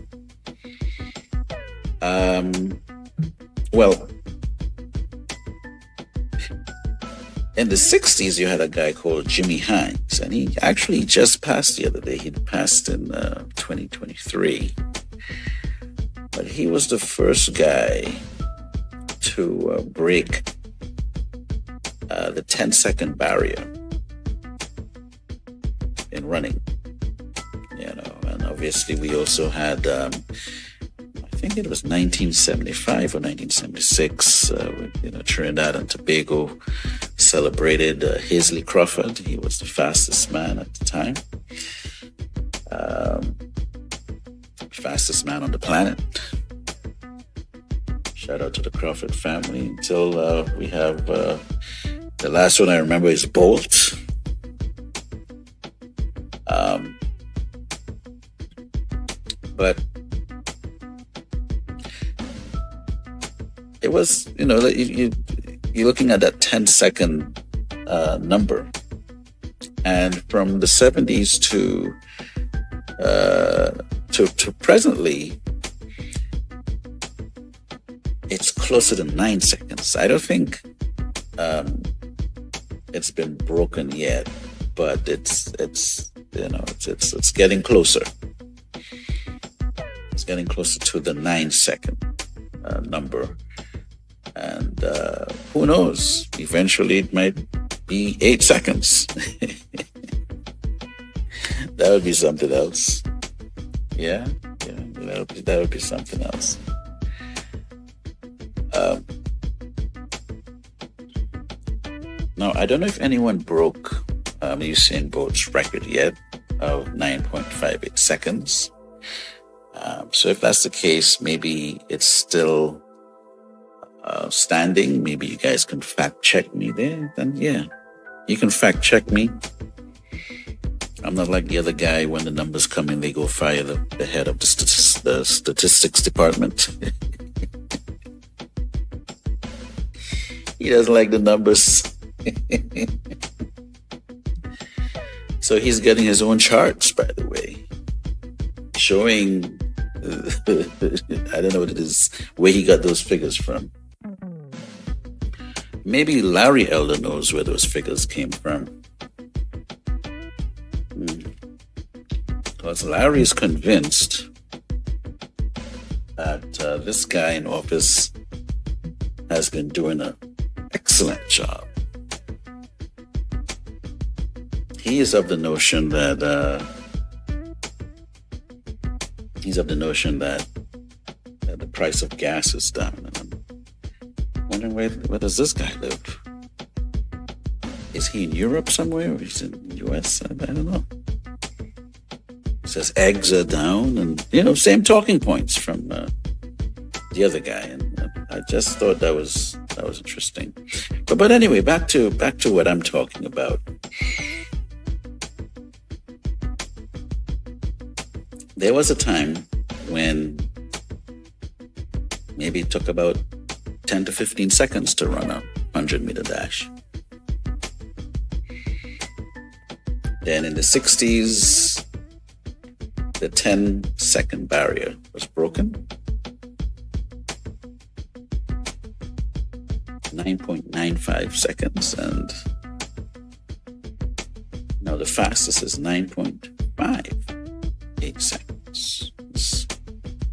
in the 60s, you had a guy called Jimmy Hines, and he actually just passed the other day. He'd passed in 2023. But he was the first guy to break the 10-second barrier in running. And obviously we also had, I think it was 1975 or 1976, Trinidad and Tobago celebrated Hazley Crawford. He was the fastest man at the time. Fastest man on the planet. Shout out to the Crawford family. Until we have the last one I remember is Bolt. But it was, you're looking at that 10-second number. And from the 70s to presently, it's closer to 9 seconds. I don't think it's been broken yet, but it's getting closer. It's getting closer to the 9-second number. And who knows? Eventually it might be 8 seconds. That would be something else. That would be something else. Now, I don't know if anyone broke Usain Bolt's record yet of 9.58 seconds. So if that's the case, maybe it's still standing. Maybe you guys can fact check me there. Then yeah, you can fact check me. I'm not like the other guy. When the numbers come in, they go fire the head of the statistics department. He doesn't like the numbers. So he's getting his own charts, by the way, showing, I don't know what it is, where he got those figures from. Maybe Larry Elder knows where those figures came from. Because Larry is convinced that this guy in office has been doing an excellent job. He is of the notion that the price of gas is down. And I'm wondering where does this guy live? Is he in Europe somewhere, or is he in the US? I don't know. He says eggs are down, and same talking points from the other guy, and I just thought that was interesting. But anyway, back to what I'm talking about. There was a time when maybe it took about 10 to 15 seconds to run a 100-meter dash. Then in the 60s, the 10-second barrier was broken. 9.95 seconds, and now the fastest is 9.58 seconds. It's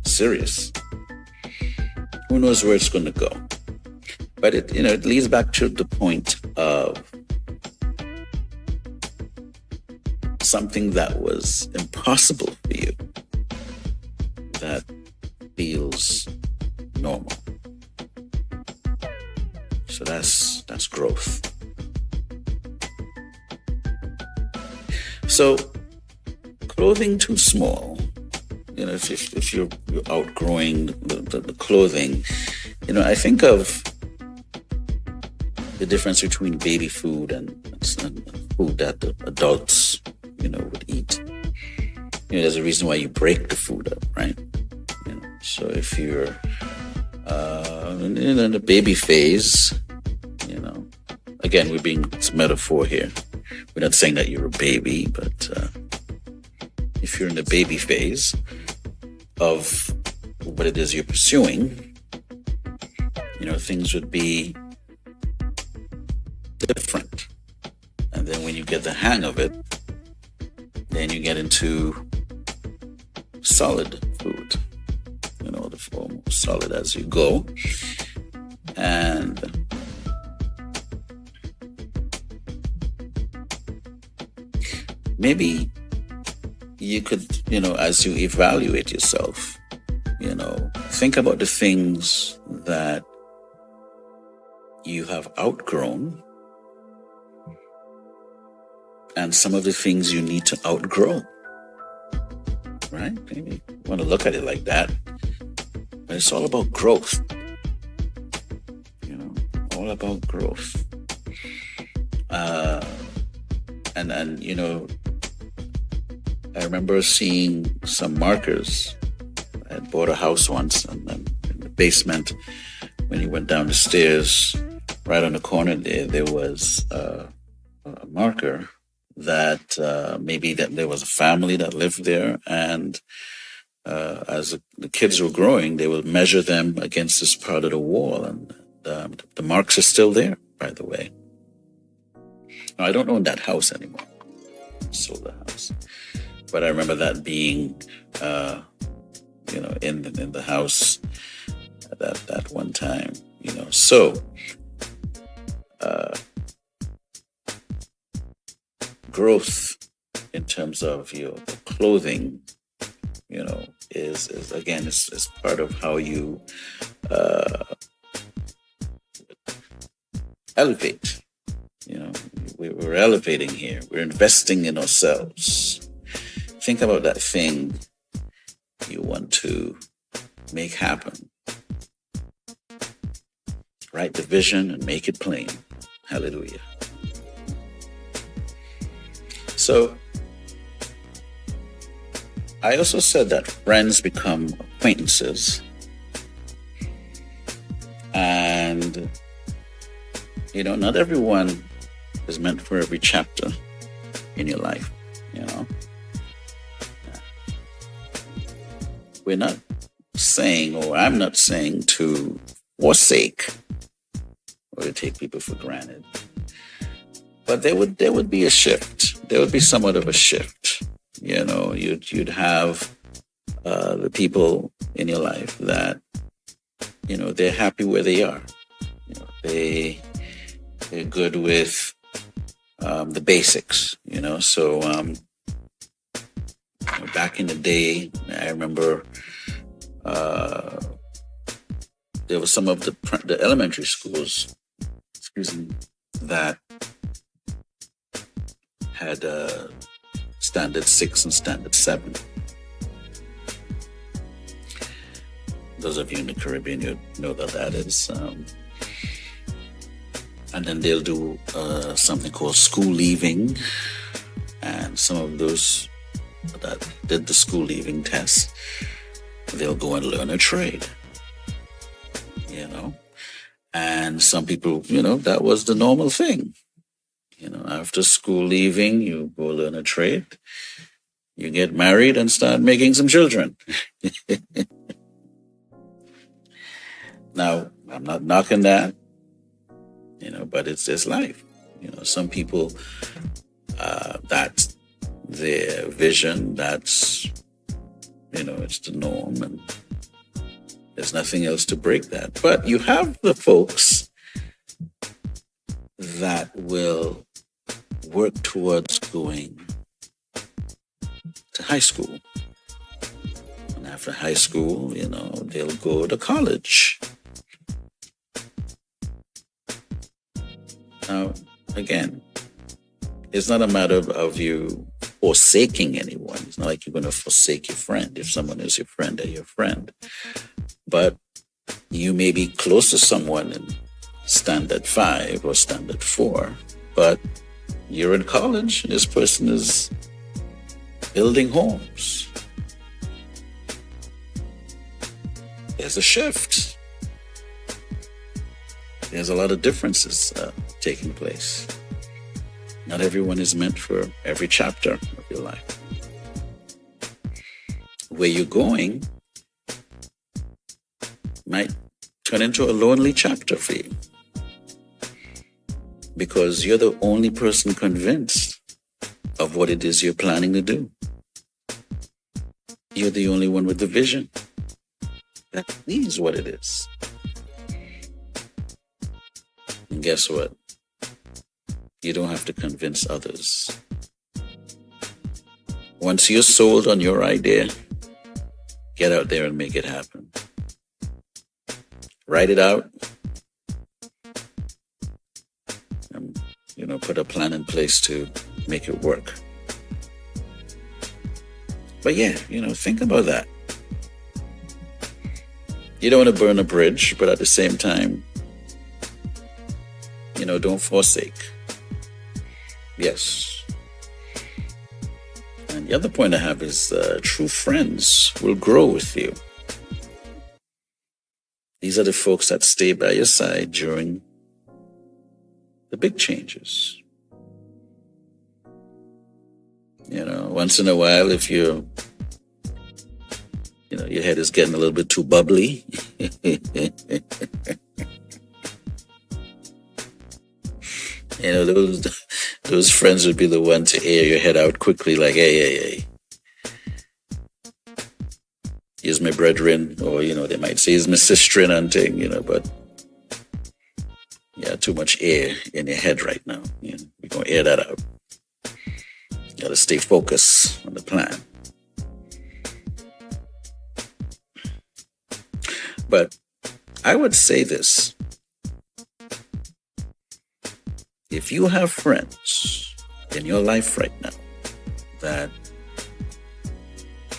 serious. Who knows where it's going to go? But it leads back to the point of something that was impossible for you that feels normal. So that's growth. So clothing too small, if you're outgrowing the clothing, I think of the difference between baby food and food that the adults, would eat. There's a reason why you break the food up, right? So if you're in the baby phase, again, we're being, it's metaphor here. We're not saying that you're a baby, but if you're in the baby phase of what it is you're pursuing, things would be different. And then when you get the hang of it, then you get into solid food, the form solid as you go. And maybe you could, as you evaluate yourself, think about the things that you have outgrown and some of the things you need to outgrow, right? Maybe you want to look at it like that. But it's all about growth, all about growth. And I remember seeing some markers. I had bought a house once, and then in the basement, when you went down the stairs, right on the corner there was a marker that maybe that there was a family that lived there, and as the kids were growing, they would measure them against this part of the wall, and the marks are still there, by the way. Now, I don't own that house anymore. I sold the house, but I remember that being, in the house at that one time. So growth in terms of your clothing, is again is part of how you elevate. we're elevating here. We're investing in ourselves. Think about that thing you want to make happen. Write the vision and make it plain. Hallelujah. So, I also said that friends become acquaintances. And, not everyone is meant for every chapter in your life, We're not saying, or I'm not saying to forsake or to take people for granted. But there would be a shift. There would be somewhat of a shift. You'd have the people in your life that, they're happy where they are. They're good with the basics, So back in the day, I remember there were some of the elementary schools, that had standard 6 and standard 7. Those of you in the Caribbean, you know that is. And then they'll do something called school leaving. And some of those that did the school leaving test, they'll go and learn a trade. And some people, that was the normal thing. After school leaving, you go learn a trade, you get married and start making some children. Now, I'm not knocking that, but it's life. Some people, that's their vision, that's, it's the norm, and there's nothing else to break that. But you have the folks that will work towards going to high school. And after high school, they'll go to college. Now, again, it's not a matter of you forsaking anyone. It's not like you're going to forsake your friend. If someone is your friend, they're your friend. But you may be close to someone in standard 5 or standard 4, but you're in college and this person is building homes. There's a shift. There's a lot of differences taking place. Not everyone is meant for every chapter of your life. Where you're going might turn into a lonely chapter for you, because you're the only person convinced of what it is you're planning to do. You're the only one with the vision that means what it is. And guess what? You don't have to convince others. Once you're sold on your idea, get out there and make it happen. Write it out. And, put a plan in place to make it work. But yeah, think about that. You don't want to burn a bridge, but at the same time, don't forsake. Yes. And the other point I have is true friends will grow with you. These are the folks that stay by your side during the big changes. Once in a while, if your head is getting a little bit too bubbly, those friends would be the one to air your head out quickly, like, hey. Here's my brethren, or, they might say, here's my sister and thing, but too much air in your head right now. We're going to air that out. You got to stay focused on the plan. But I would say this. if you have friends in your life right now that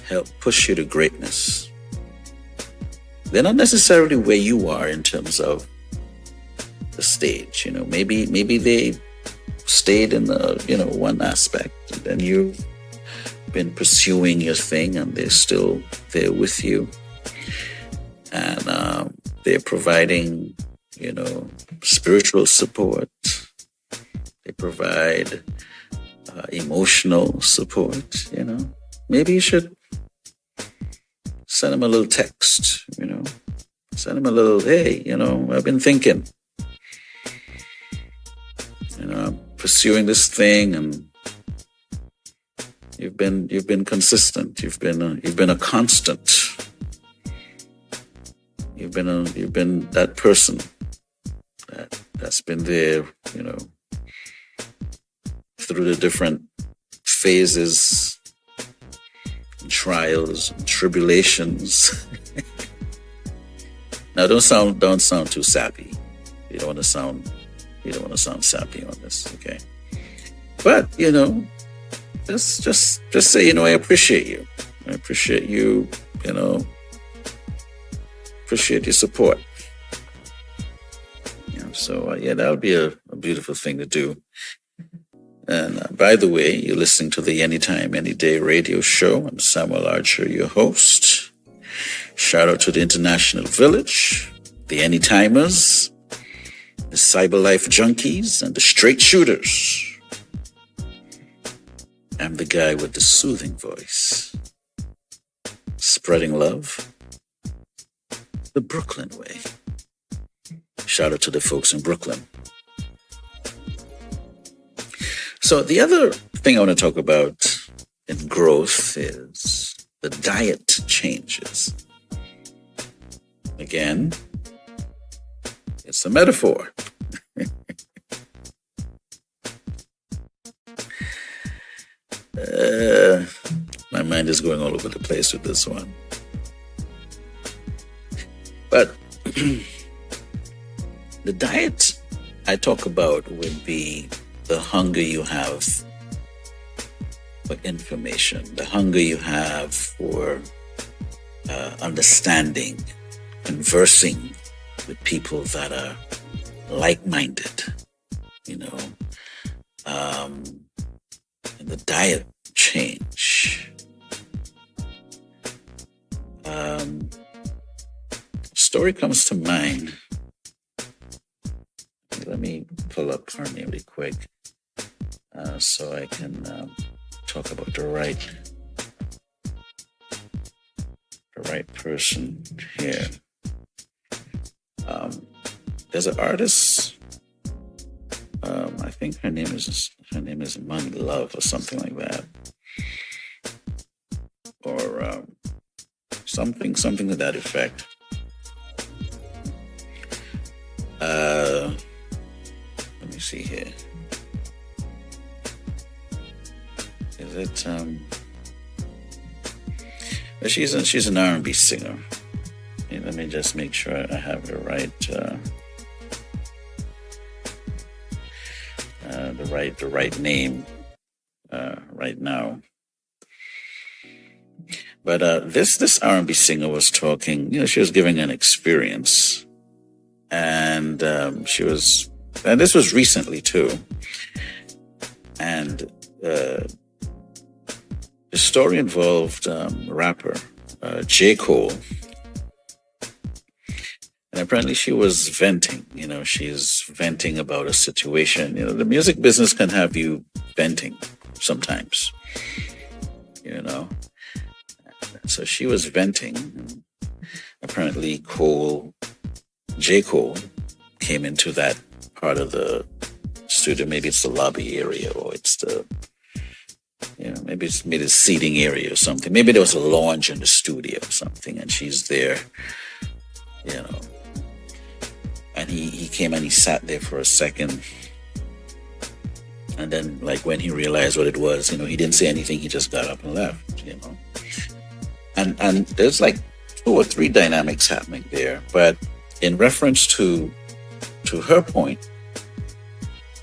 help push you to greatness, they're not necessarily where you are in terms of the stage. Maybe they stayed in the one aspect, and then you've been pursuing your thing, and they're still there with you, and they're providing spiritual support. They provide emotional support. Maybe you should send them a little text. Send them a little, hey, I've been thinking. I'm pursuing this thing, and you've been consistent. You've been a constant. You've been that person that's been there, through the different phases, and trials, and tribulations. Now, don't sound too sappy. You don't want to sound sappy on this, okay? But just say, I appreciate you. I appreciate you. Appreciate your support. So that would be a beautiful thing to do. And by the way, you're listening to the Anytime, Anyday radio show. I'm Samuel Archer, your host. Shout out to the International Village, the Anytimers, the Cyber Life Junkies, and the Straight Shooters. I'm the guy with the soothing voice, spreading love the Brooklyn way. Shout out to the folks in Brooklyn. So the other thing I want to talk about in growth is the diet changes. Again, it's a metaphor. My mind is going all over the place with this one. But the diet I talk about would be the hunger you have for information, the hunger you have for understanding, conversing with people that are like-minded, and the diet change. Story comes to mind. Let me pull up her name really quick so I can talk about the right person here. There's an artist. I think her name is Money Love or something like that, or something to that effect. Let me see here. Is it she's an R&B singer. Let me just make sure I have the right name right now. But this R&B singer was talking. She was giving an experience, and this was recently too. And the story involved rapper J. Cole. And apparently she was venting. She's venting about a situation. The music business can have you venting sometimes. So she was venting. Apparently J. Cole came into that part of the studio. Maybe it's the lobby area, or it's the, maybe it's the seating area or something. Maybe there was a lounge in the studio or something, and she's there, And he came and he sat there for a second. And then, when he realized what it was, he didn't say anything. He just got up and left, And there's 2 or 3 dynamics happening there. But in reference to her point,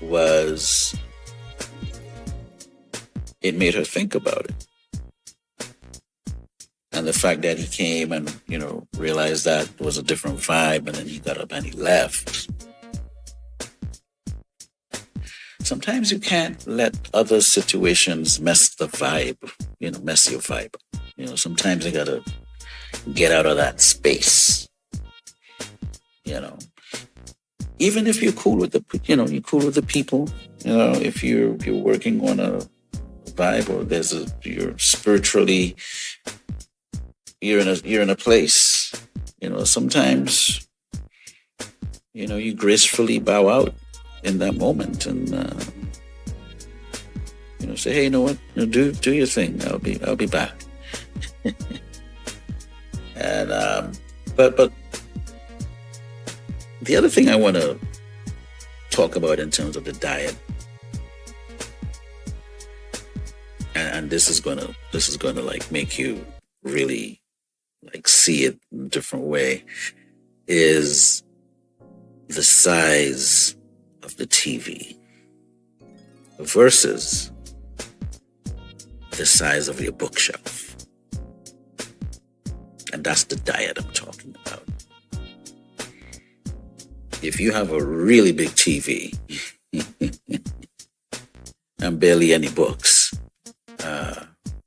was it made her think about it. And the fact that he came and, realized that was a different vibe, and then he got up and he left. Sometimes you can't let other situations mess the vibe, mess your vibe. Sometimes you gotta get out of that space. Even if you're cool with you're cool with the people. If you're working on a vibe, or you're spiritually, you're in a place. Sometimes, you gracefully bow out in that moment and say, hey, you know what? Do your thing. I'll be back. And but the other thing I want to talk about in terms of the diet, and this is gonna like make you really like see it in a different way, is the size of the TV versus the size of your bookshelf. And that's the diet I'm talking about. If you have a really big TV and barely any books,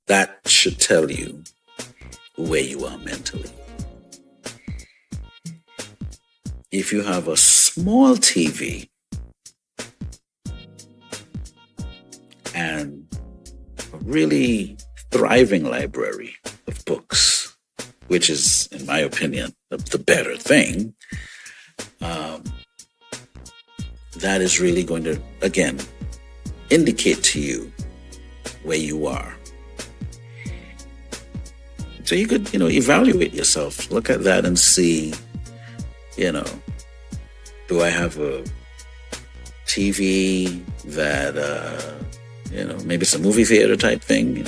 that should tell you where you are mentally. If you have a small TV and a really thriving library of books, which is, in my opinion, the better thing, that is really going to, again, indicate to you where you are. So you could, evaluate yourself, look at that and see, do I have a TV that, maybe it's a movie theater type thing,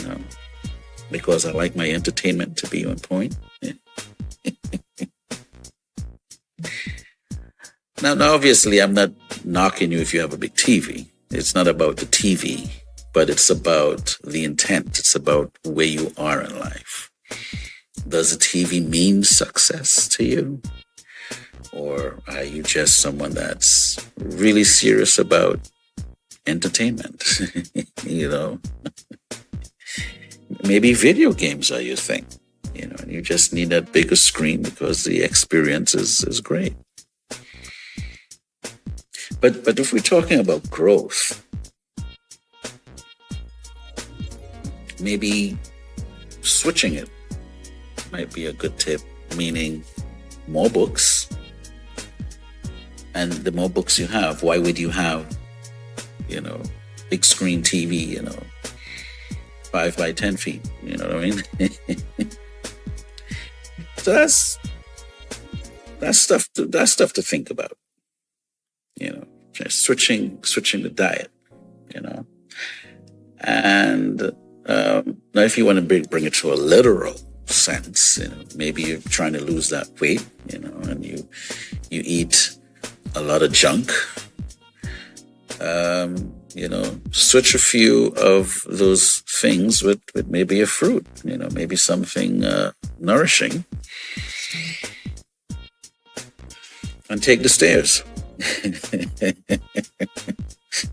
because I like my entertainment to be on point. Now, obviously, I'm not knocking you if you have a big TV. It's not about the TV, but it's about the intent. It's about where you are in life. Does a TV mean success to you? Or are you just someone that's really serious about entertainment? Maybe video games are your thing, and you just need that bigger screen because the experience is great. But if we're talking about growth, maybe switching it might be a good tip, meaning more books. And the more books you have, why would you have, big screen TV, 5 by 10 feet, you know what I mean? So that's stuff to think about, just switching the diet, and now if you want to bring it to a literal sense, maybe you're trying to lose that weight, and you eat a lot of junk, switch a few of those things with maybe a fruit, maybe something nourishing, and take the stairs.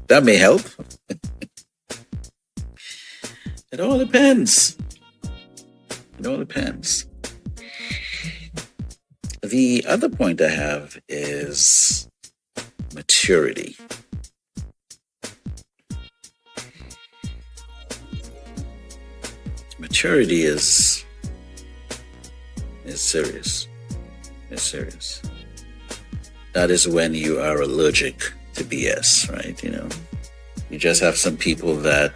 That may help. It all depends. The other point I have is maturity. Maturity is serious. It's serious. That is when you are allergic to BS, right? You just have some people that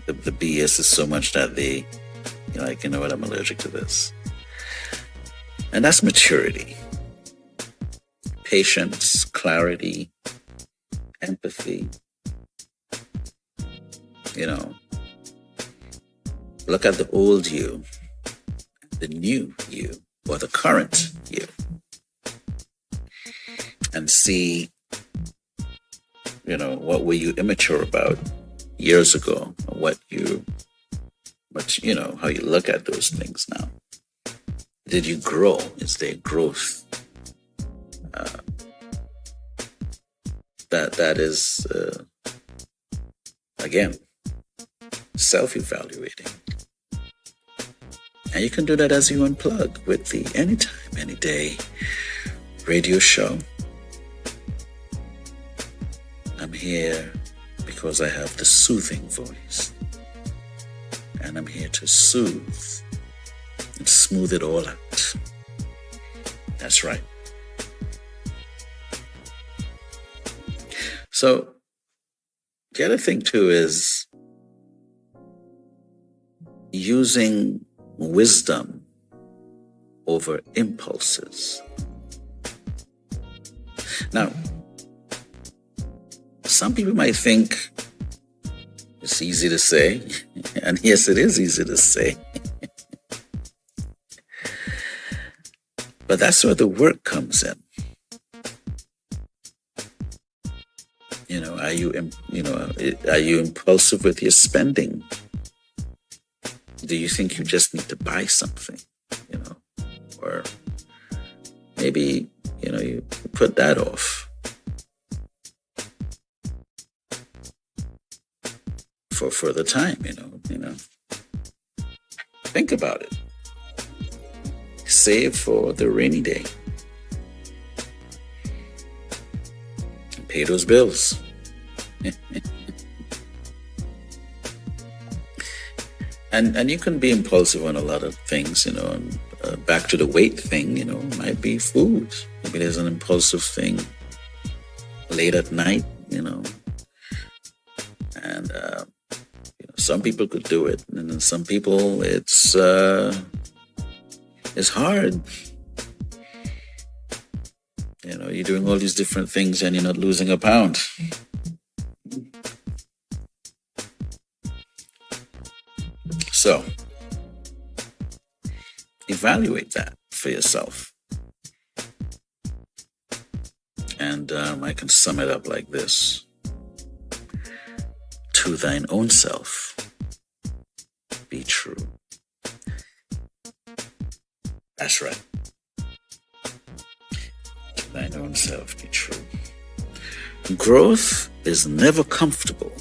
the BS is so much that they, like, I'm allergic to this. And that's maturity. Patience, clarity, empathy. Look at the old you, the new you, or the current you, and see what were you immature about years ago? How you look at those things now. Did you grow? Is there growth? That is, again, self-evaluating. And you can do that as you unplug with the Anytime, Anyday radio show. I'm here because I have the soothing voice. And I'm here to soothe and smooth it all out. That's right. So, the other thing too is using wisdom over impulses. Now, some people might think it's easy to say, and yes, it is easy to say. But that's where the work comes in. Are you impulsive with your spending? Do you think you just need to buy something, or maybe, you put that off for further time, think about it. Save for the rainy day. Pay those bills. And you can be impulsive on a lot of things, and back to the weight thing, might be food. Maybe there's an impulsive thing late at night, and some people could do it, and then some people it's hard. You're doing all these different things and you're not losing a pound. So, evaluate that for yourself. And I can sum it up like this. To thine own self be true. That's right. To thine own self be true. Growth is never comfortable,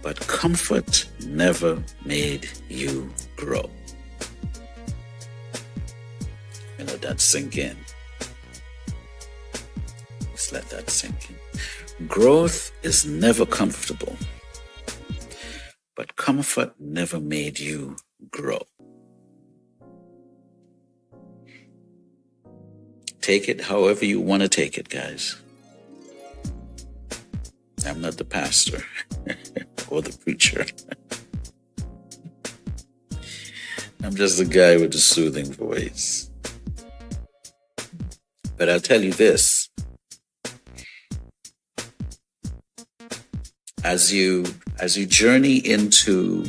but comfort never made you grow. Let that sink in. Just let that sink in. Growth is never comfortable, but comfort never made you grow. Take it however you want to take it, guys. I'm not the pastor or the preacher. I'm just the guy with the soothing voice. But I'll tell you this. As you journey into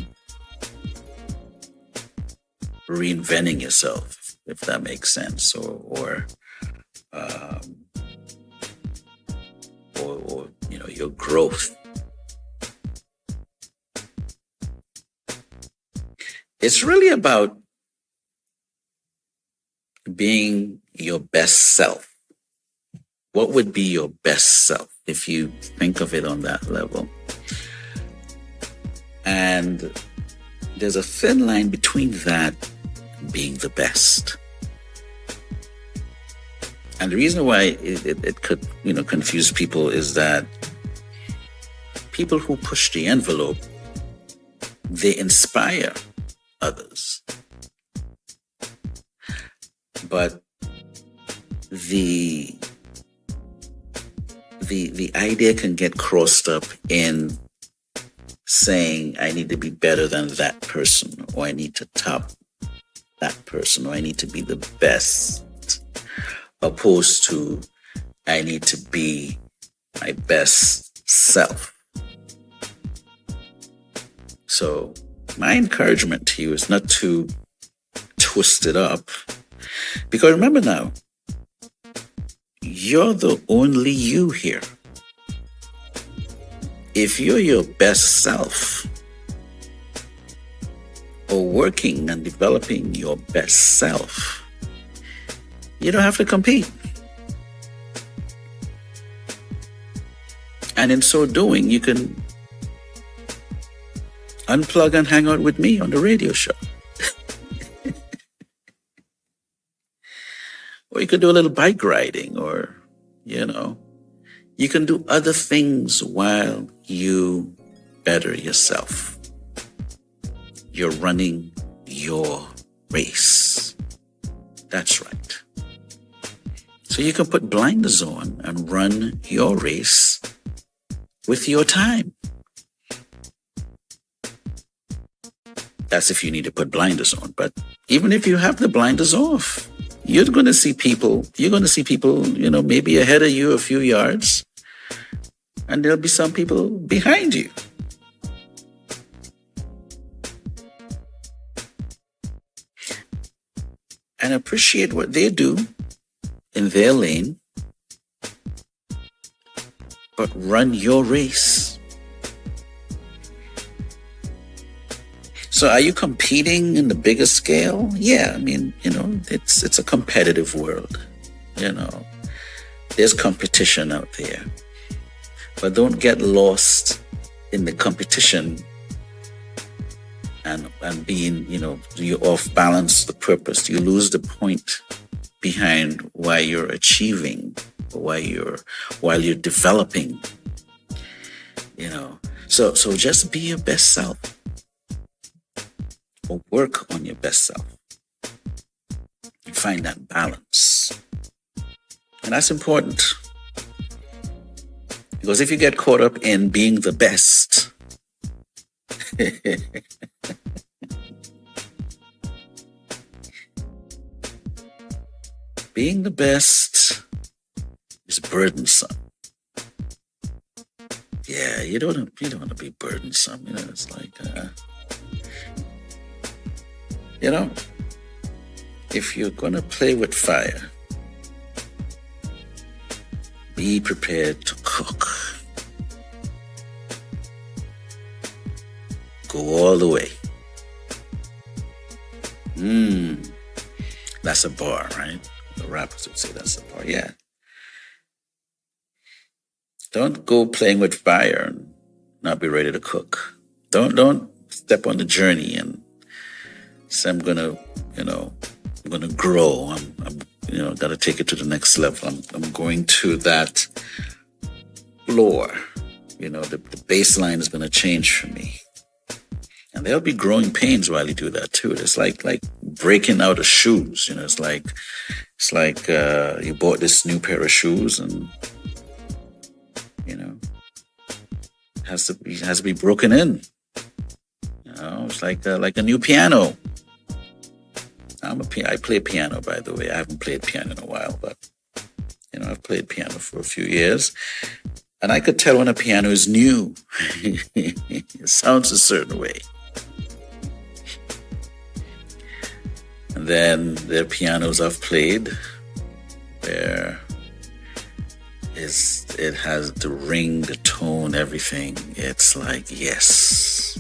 reinventing yourself, if that makes sense, or your growth, it's really about being your best self. What would be your best self if you think of it on that level? And there's a thin line between that and being the best. And the reason why it could, confuse people is that people who push the envelope, they inspire others. But the idea can get crossed up in saying, I need to be better than that person, or I need to top that person, or I need to be the best, opposed to I need to be my best self. So my encouragement to you is not to twist it up, because remember now, you're the only you here. if you're your best self, or working and developing your best self, you don't have to compete. And in so doing, you can unplug and hang out with me on the radio show. Or you could do a little bike riding, or, you can do other things while you better yourself. You're running your race. That's right. So you can put blinders on and run your race with your time. That's if you need to put blinders on. But even if you have the blinders off, you're going to see people, maybe ahead of you a few yards, and there'll be some people behind you. And appreciate what they do in their lane, but run your race. So are you competing in the bigger scale? Yeah, it's a competitive world. There's competition out there. But don't get lost in the competition and being, you off balance the purpose. You lose the point behind why you're achieving, while you're developing. So just be your best self, or work on your best self. And find that balance. And that's important. Because if you get caught up in being the best, being the best is burdensome. Yeah, you don't want to be burdensome. It's like, if you're going to play with fire, be prepared to cook. Go all the way. That's a bar, right? The rappers would say that's a bar. Yeah. Don't go playing with fire and not be ready to cook. Don't step on the journey and say, I'm gonna grow. I'm gotta take it to the next level. I'm going to that floor. The baseline is gonna change for me. And there'll be growing pains while you do that too. It's like breaking out of shoes. It's like you bought this new pair of shoes and it has to be broken in. It's like a new piano. I play piano, by the way. I haven't played piano in a while, but I've played piano for a few years, and I could tell when a piano is new. It sounds a certain way. And then there are pianos I've played where it has the ring, the tone, everything. It's like, yes,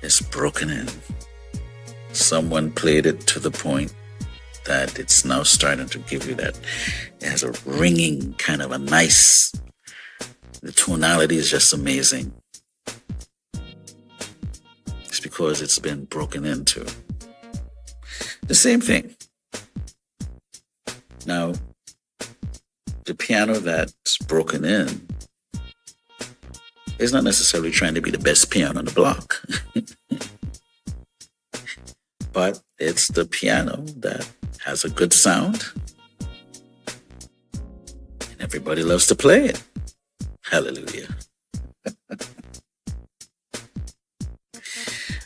it's broken in. Someone played it to the point that it's now starting to give you that. It has a ringing, kind of the tonality is just amazing. It's because it's been broken into. The same thing. Now, the piano that's broken in is not necessarily trying to be the best piano on the block. But it's the piano that has a good sound. And everybody loves to play it. Hallelujah.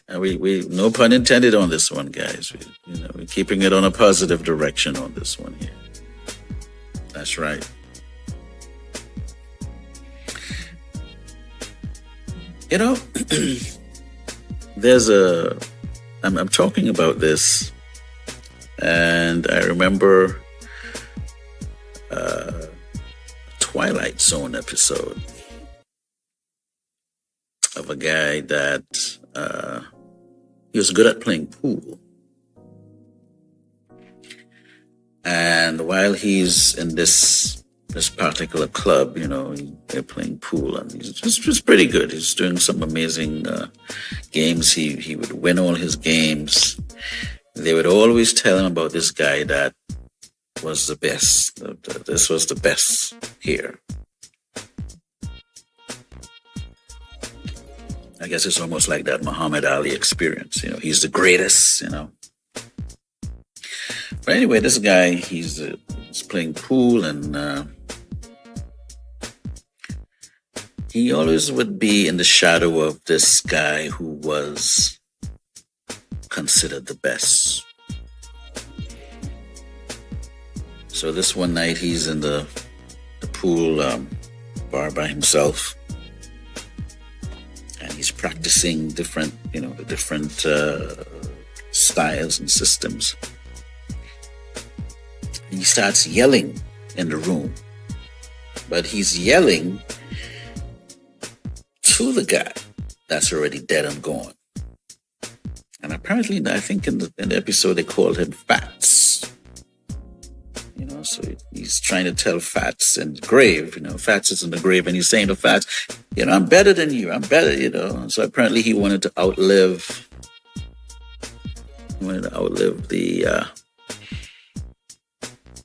And we no pun intended on this one, guys. We're keeping it on a positive direction on this one here. That's right. I'm talking about this, and I remember a Twilight Zone episode of a guy that he was good at playing pool. And while he's in this particular club, they're playing pool, and he's just pretty good. He's doing some amazing games. He would win all his games. They would always tell him about this guy that was the best. This was the best here. I guess it's almost like that Muhammad Ali experience. He's the greatest, But anyway, this guy, he's playing pool, and he always would be in the shadow of this guy who was considered the best. So this one night, he's in the pool bar by himself, and he's practicing different styles and systems. He starts yelling in the room, but he's yelling to the guy that's already dead and gone. And apparently, I think in the episode they called him Fats. So he's trying to tell Fats in the grave. Fats is in the grave, and he's saying to Fats, I'm better than you. I'm better. So apparently he wanted to outlive the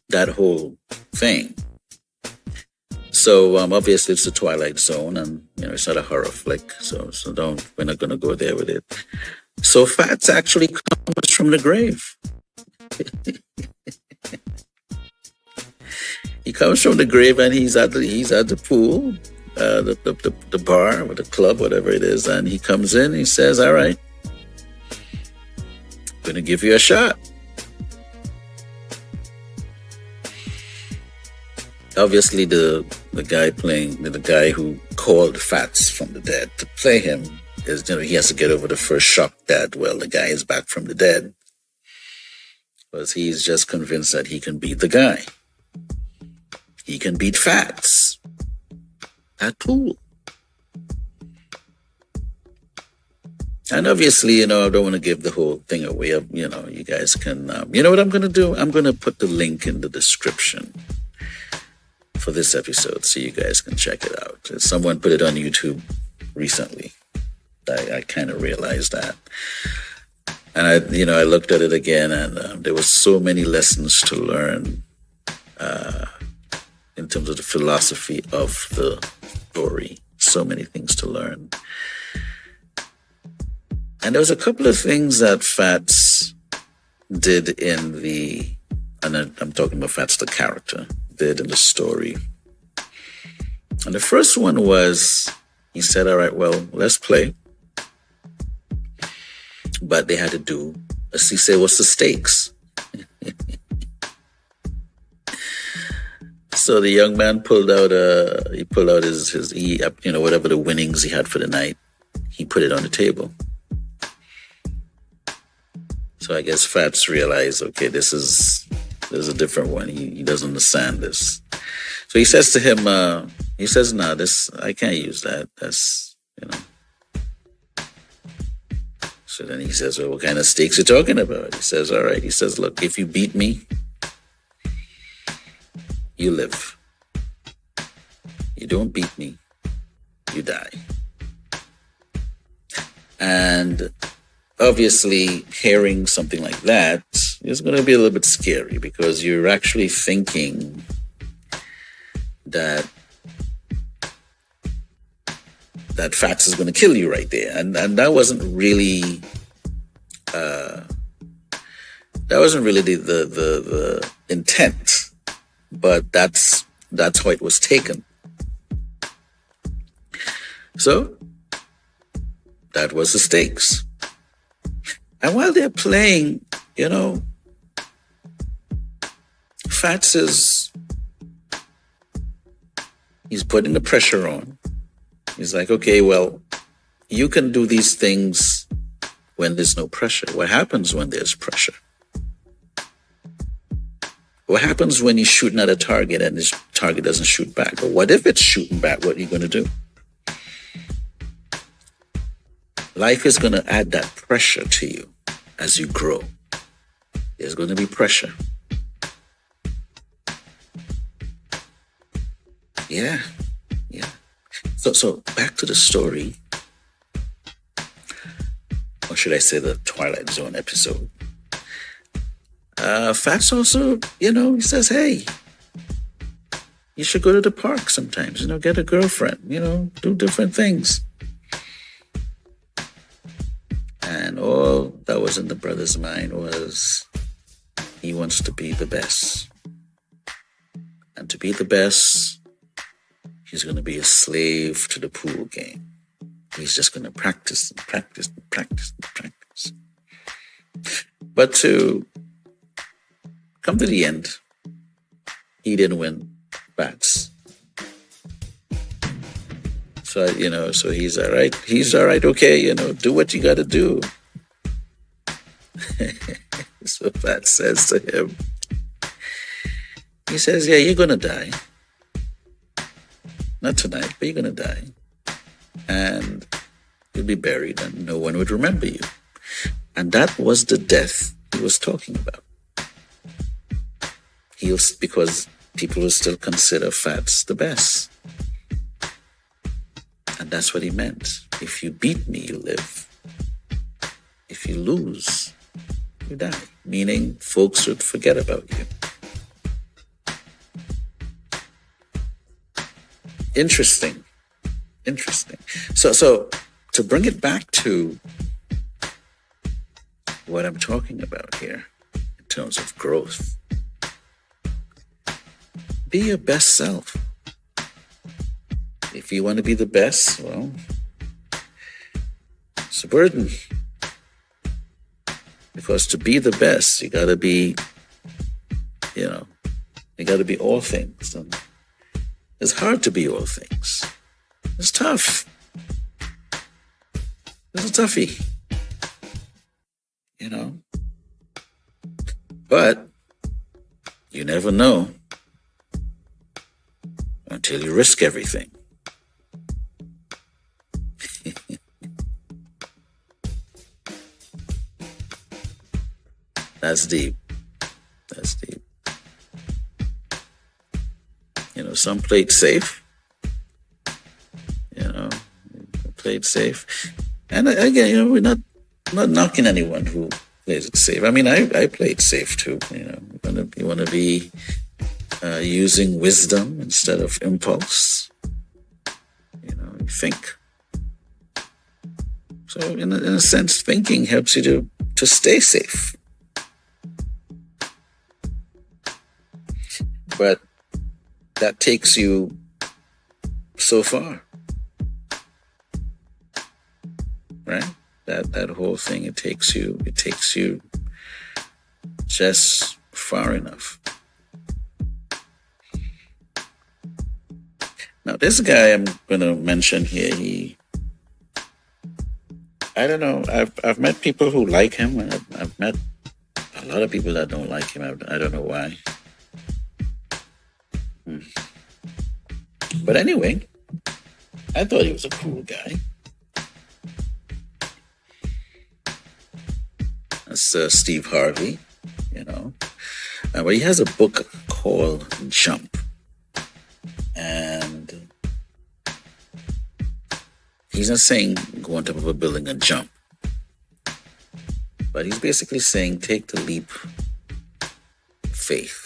that whole thing. So obviously it's the Twilight Zone, and it's not a horror flick. So we're not going to go there with it. So Fats actually comes from the grave. He comes from the grave, and he's at the pool, the bar or the club, whatever it is, and he comes in. He says, "All right, I'm going to give you a shot." Obviously, the guy who called Fats from the dead to play him is, he has to get over the first shock that, well, the guy is back from the dead. Because he's just convinced that he can beat the guy. He can beat Fats at pool. And obviously, I don't want to give the whole thing away. You guys can, you know what I'm going to do? I'm going to put the link in the description for this episode so you guys can check it out. Someone put it on YouTube recently. I kind of realized that. And I looked at it again, and there were so many lessons to learn in terms of the philosophy of the story. So many things to learn. And there was a couple of things that Fats did and I'm talking about Fats the character, did in the story. And the first one was, he said, all right, well, let's play. But they had to do, as he said, what's the stakes? So the young man pulled out his whatever the winnings he had for the night. He put it on the table. So I guess Fats realized, okay, there's a different one. He doesn't understand this. So he says to him, no, I can't use that. That's, So then he says, well, what kind of stakes are you talking about? He says, all right. He says, look, if you beat me, you live. You don't beat me, you die. And obviously, hearing something like that is going to be a little bit scary, because you're actually thinking that Fats is going to kill you right there, and that wasn't really the intent, but that's how it was taken. So that was the stakes. And while they're playing, Fats he's putting the pressure on. He's like, okay, well, you can do these things when there's no pressure. What happens when there's pressure? What happens when you're shooting at a target and this target doesn't shoot back? Or what if it's shooting back? What are you going to do? life is going to add that pressure to you as you grow. There's going to be pressure. Yeah. So back to the story. Or should I say the Twilight Zone episode? Fats also, he says, hey, you should go to the park sometimes, get a girlfriend, do different things. And all that was in the brother's mind was he wants to be the best. And to be the best, he's going to be a slave to the pool game. He's just going to practice and practice and practice and practice. But to come to the end, he didn't win bats. So, so he's all right. He's all right. Okay, do what you got to do. So Pat says to him, he says, yeah, you're going to die. Not tonight, but you're going to die. And you'll be buried and no one would remember you. And that was the death he was talking about. Because people will still consider Fats the best. And that's what he meant. If you beat me, you live. If you lose, you die. Meaning folks would forget about you. Interesting. So to bring it back to what I'm talking about here in terms of growth, be your best self. If you want to be the best, well, it's a burden. Because to be the best, you got to be, you got to be all things. And it's hard to be all things. It's tough. It's a toughie. But you never know until you risk everything. That's deep. Some played safe. Played safe. And again, we're not knocking anyone who plays it safe. I mean, I played safe too. You want to be using wisdom instead of impulse. You think. So in a sense, thinking helps you to stay safe. But that takes you so far. Right? That whole thing, it takes you just far enough. Now, this guy I'm going to mention here, I don't know, I've met people who like him, and I've met a lot of people that don't like him. I don't know why. But anyway, I thought he was a cool guy. That's Steve Harvey, but he has a book called Jump. And he's not saying go on top of a building and jump. But he's basically saying take the leap of faith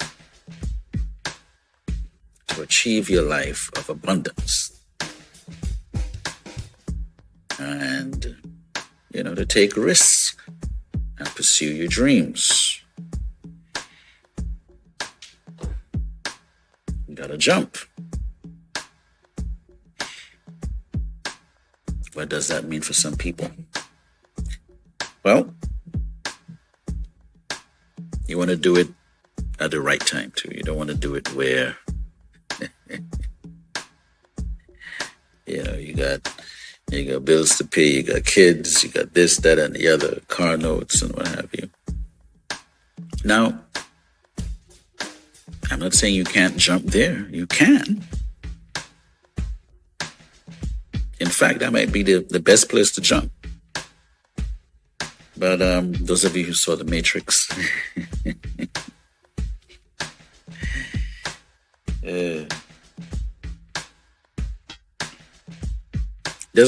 to achieve your life of abundance. And, to take risks and pursue your dreams. You gotta jump. What does that mean for some people? Well, you want to do it at the right time too. You don't want to do it where you got bills to pay, you got kids, you got this, that, and the other, car notes and what have you. Now, I'm not saying you can't jump there. You can. In fact, that might be the best place to jump. But those of you who saw The Matrix, there's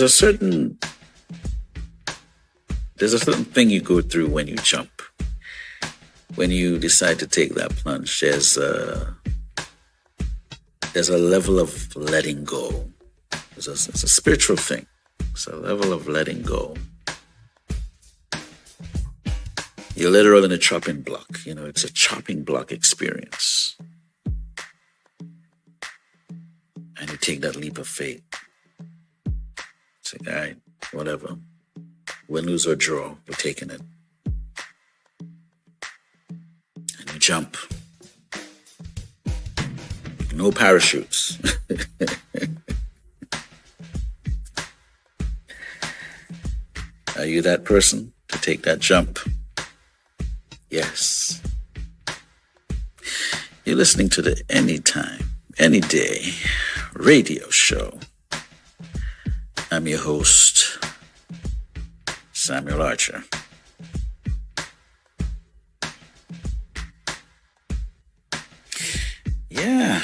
a certain thing you go through when you jump. When you decide to take that plunge, there's a level of letting go. It's a spiritual thing. It's a level of letting go. You're literally in a chopping block. It's a chopping block experience. And you take that leap of faith. It's like, all right, whatever. Win, lose, or draw, we're taking it. And you jump. No parachutes. Are you that person to take that jump? Yes. You're listening to the Anytime, Anyday radio show. I'm your host, Samuel Archer. Yeah.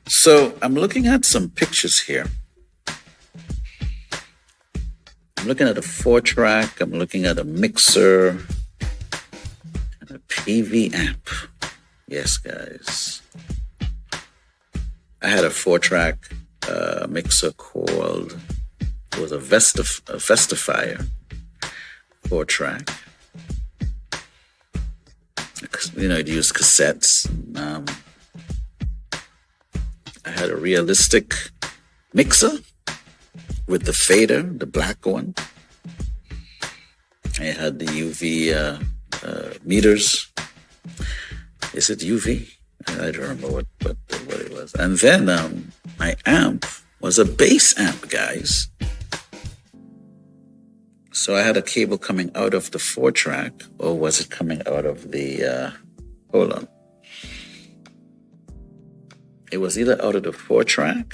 So I'm looking at some pictures here. I'm looking at a 4-track. I'm looking at a mixer and a PV amp. Yes, guys. I had a 4-track mixer called, it was a Vestifier 4-track. It used cassettes. I had a realistic mixer with the fader, the black one. I had the UV meters. Is it UV? I don't remember what it was. And then my amp was a bass amp, guys. So I had a cable coming out of the 4-track, or was it coming out of the, hold on. It was either out of the 4-track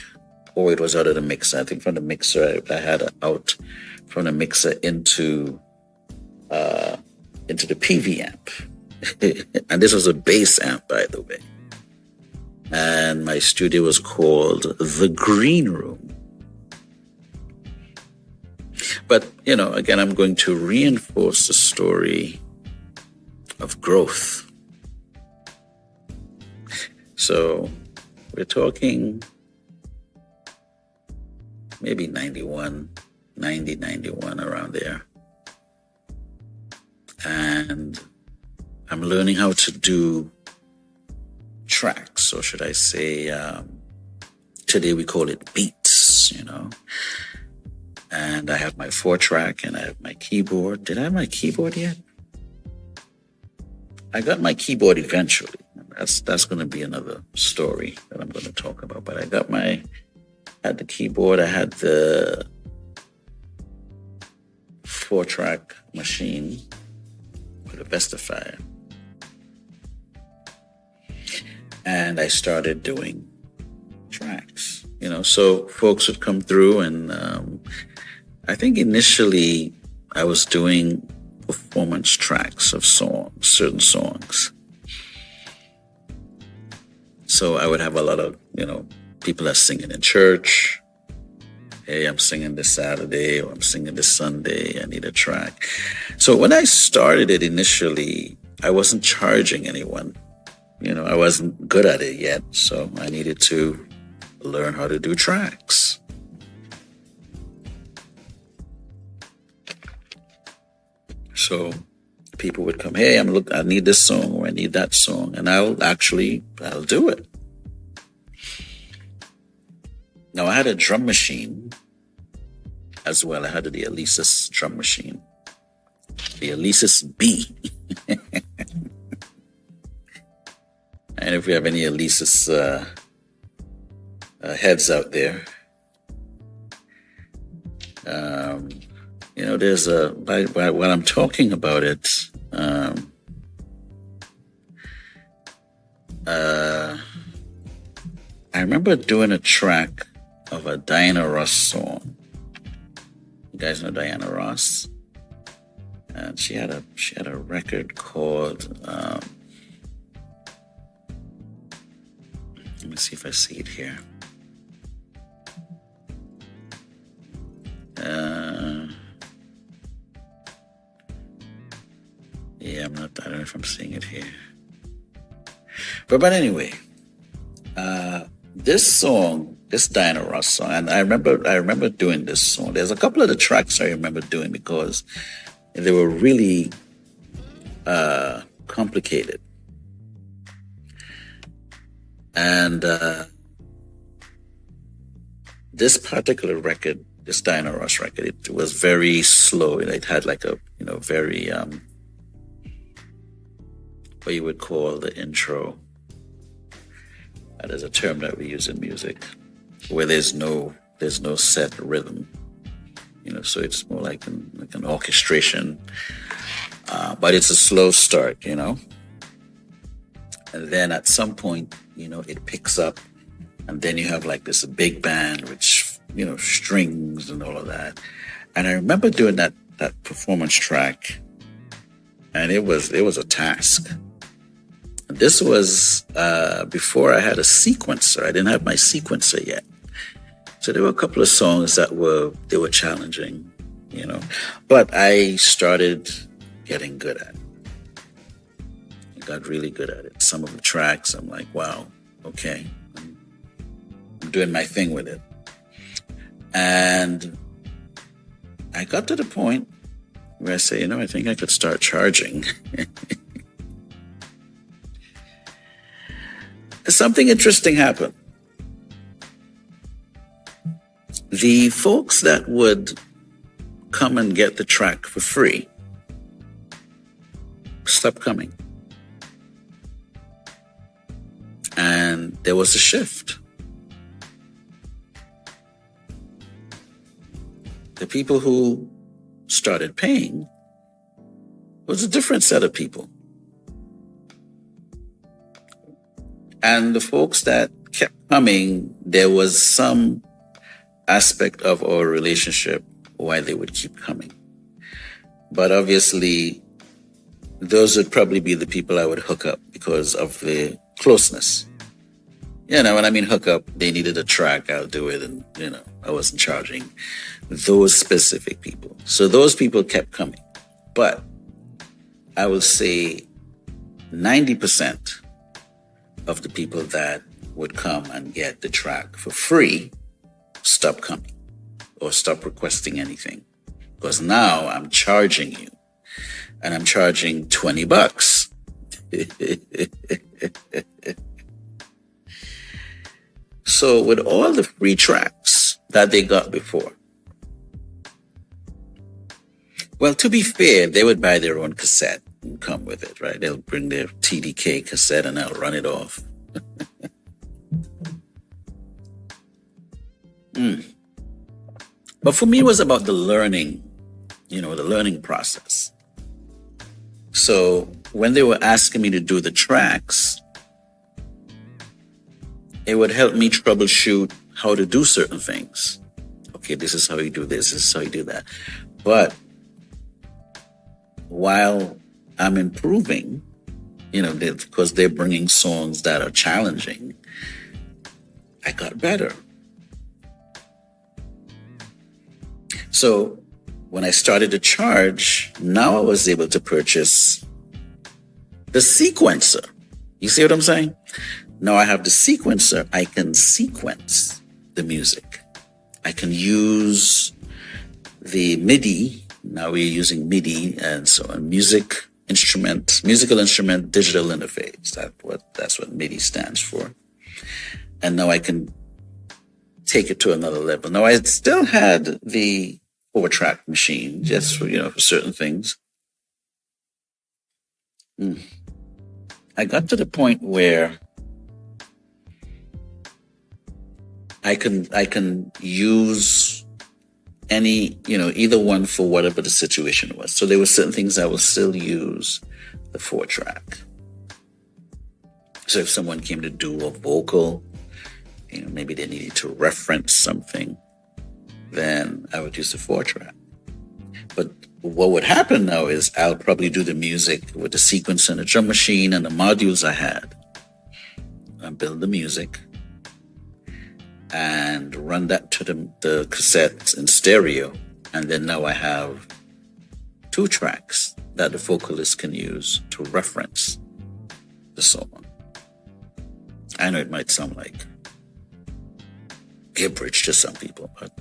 or it was out of the mixer. I think from the mixer, I had it out from the mixer into the PV amp. And this was a bass amp, by the way. And my studio was called The Green Room. But, again, I'm going to reinforce the story of growth. So we're talking maybe 90, 91, around there. And I'm learning how to do tracks, or should I say, today we call it beats, And I have my 4-track and I have my keyboard. Did I have my keyboard yet? I got my keyboard eventually. That's going to be another story that I'm going to talk about. But I had the keyboard. I had the 4-track machine with a Vestifier. And I started doing tracks, so folks would come through and I think initially I was doing performance tracks of songs, certain songs. So I would have a lot of, people are singing in church. Hey, I'm singing this Saturday, or I'm singing this Sunday. I need a track. So when I started it initially, I wasn't charging anyone. I wasn't good at it yet. So I needed to learn how to do tracks. So people would come, hey, I need this song, or I need that song. And I'll do it. Now, I had a drum machine as well. I had the Alesis drum machine, the Alesis B. And if we have any Alesis heads out there, there's while I'm talking about it, I remember doing a track of a Diana Ross song. You guys know Diana Ross? and she had a record called. Let me see if I see it here. Yeah, I don't know if I'm seeing it here. But anyway, this song, this Diana Ross song, and I remember doing this song. There's a couple of the tracks I remember doing because they were really complicated. And this particular record, this Diana Ross record, it was very slow. It had like a, very, what you would call the intro. There's a term that we use in music where there's no set rhythm, so it's more like an orchestration, but it's a slow start, and then at some point, it picks up, and then you have like this big band, which, strings and all of that. And I remember doing that performance track, and it was a task. This was before I had a sequencer. I didn't have my sequencer yet. So there were a couple of songs that were challenging, but I started getting good at it. I got really good at it. Some of the tracks, I'm like, wow, okay. I'm doing my thing with it. And I got to the point where I say, I think I could start charging. Something interesting happened. The folks that would come and get the track for free stopped coming. And there was a shift. The people who started paying was a different set of people. And the folks that kept coming, there was some aspect of our relationship why they would keep coming. But obviously, those would probably be the people I would hook up because of the closeness. When I mean hook up, they needed a track, I'll do it, and, I wasn't charging those specific people. So those people kept coming. But I will say 90% of the people that would come and get the track for free stop coming or stop requesting anything, because now I'm charging you, and I'm charging $20. So with all the free tracks that they got before, well, to be fair, they would buy their own cassette and come with it, right? They'll bring their TDK cassette and I'll run it off. But for me, it was about the learning, the learning process. So when they were asking me to do the tracks, it would help me troubleshoot how to do certain things. Okay, this is how you do this is how you do that. But while I'm improving, because they're bringing songs that are challenging, I got better. So when I started to charge, now I was able to purchase the sequencer. You see what I'm saying? Now I have the sequencer. I can sequence the music. I can use the MIDI. Now we're using MIDI and so on. Musical instrument, digital interface. That's what MIDI stands for. And now I can take it to another level. Now I still had the 4-track machine just for, for certain things. I got to the point where I can use any, either one for whatever the situation was. So there were certain things I will still use the 4-track. So if someone came to do a vocal, maybe they needed to reference something, then I would use the 4-track. But what would happen now is I'll probably do the music with the sequence and the drum machine and the modules I had. And build the music and run that to the cassettes in stereo. And then now I have 2 tracks that the vocalist can use to reference the song. I know it might sound like gibberish to some people, but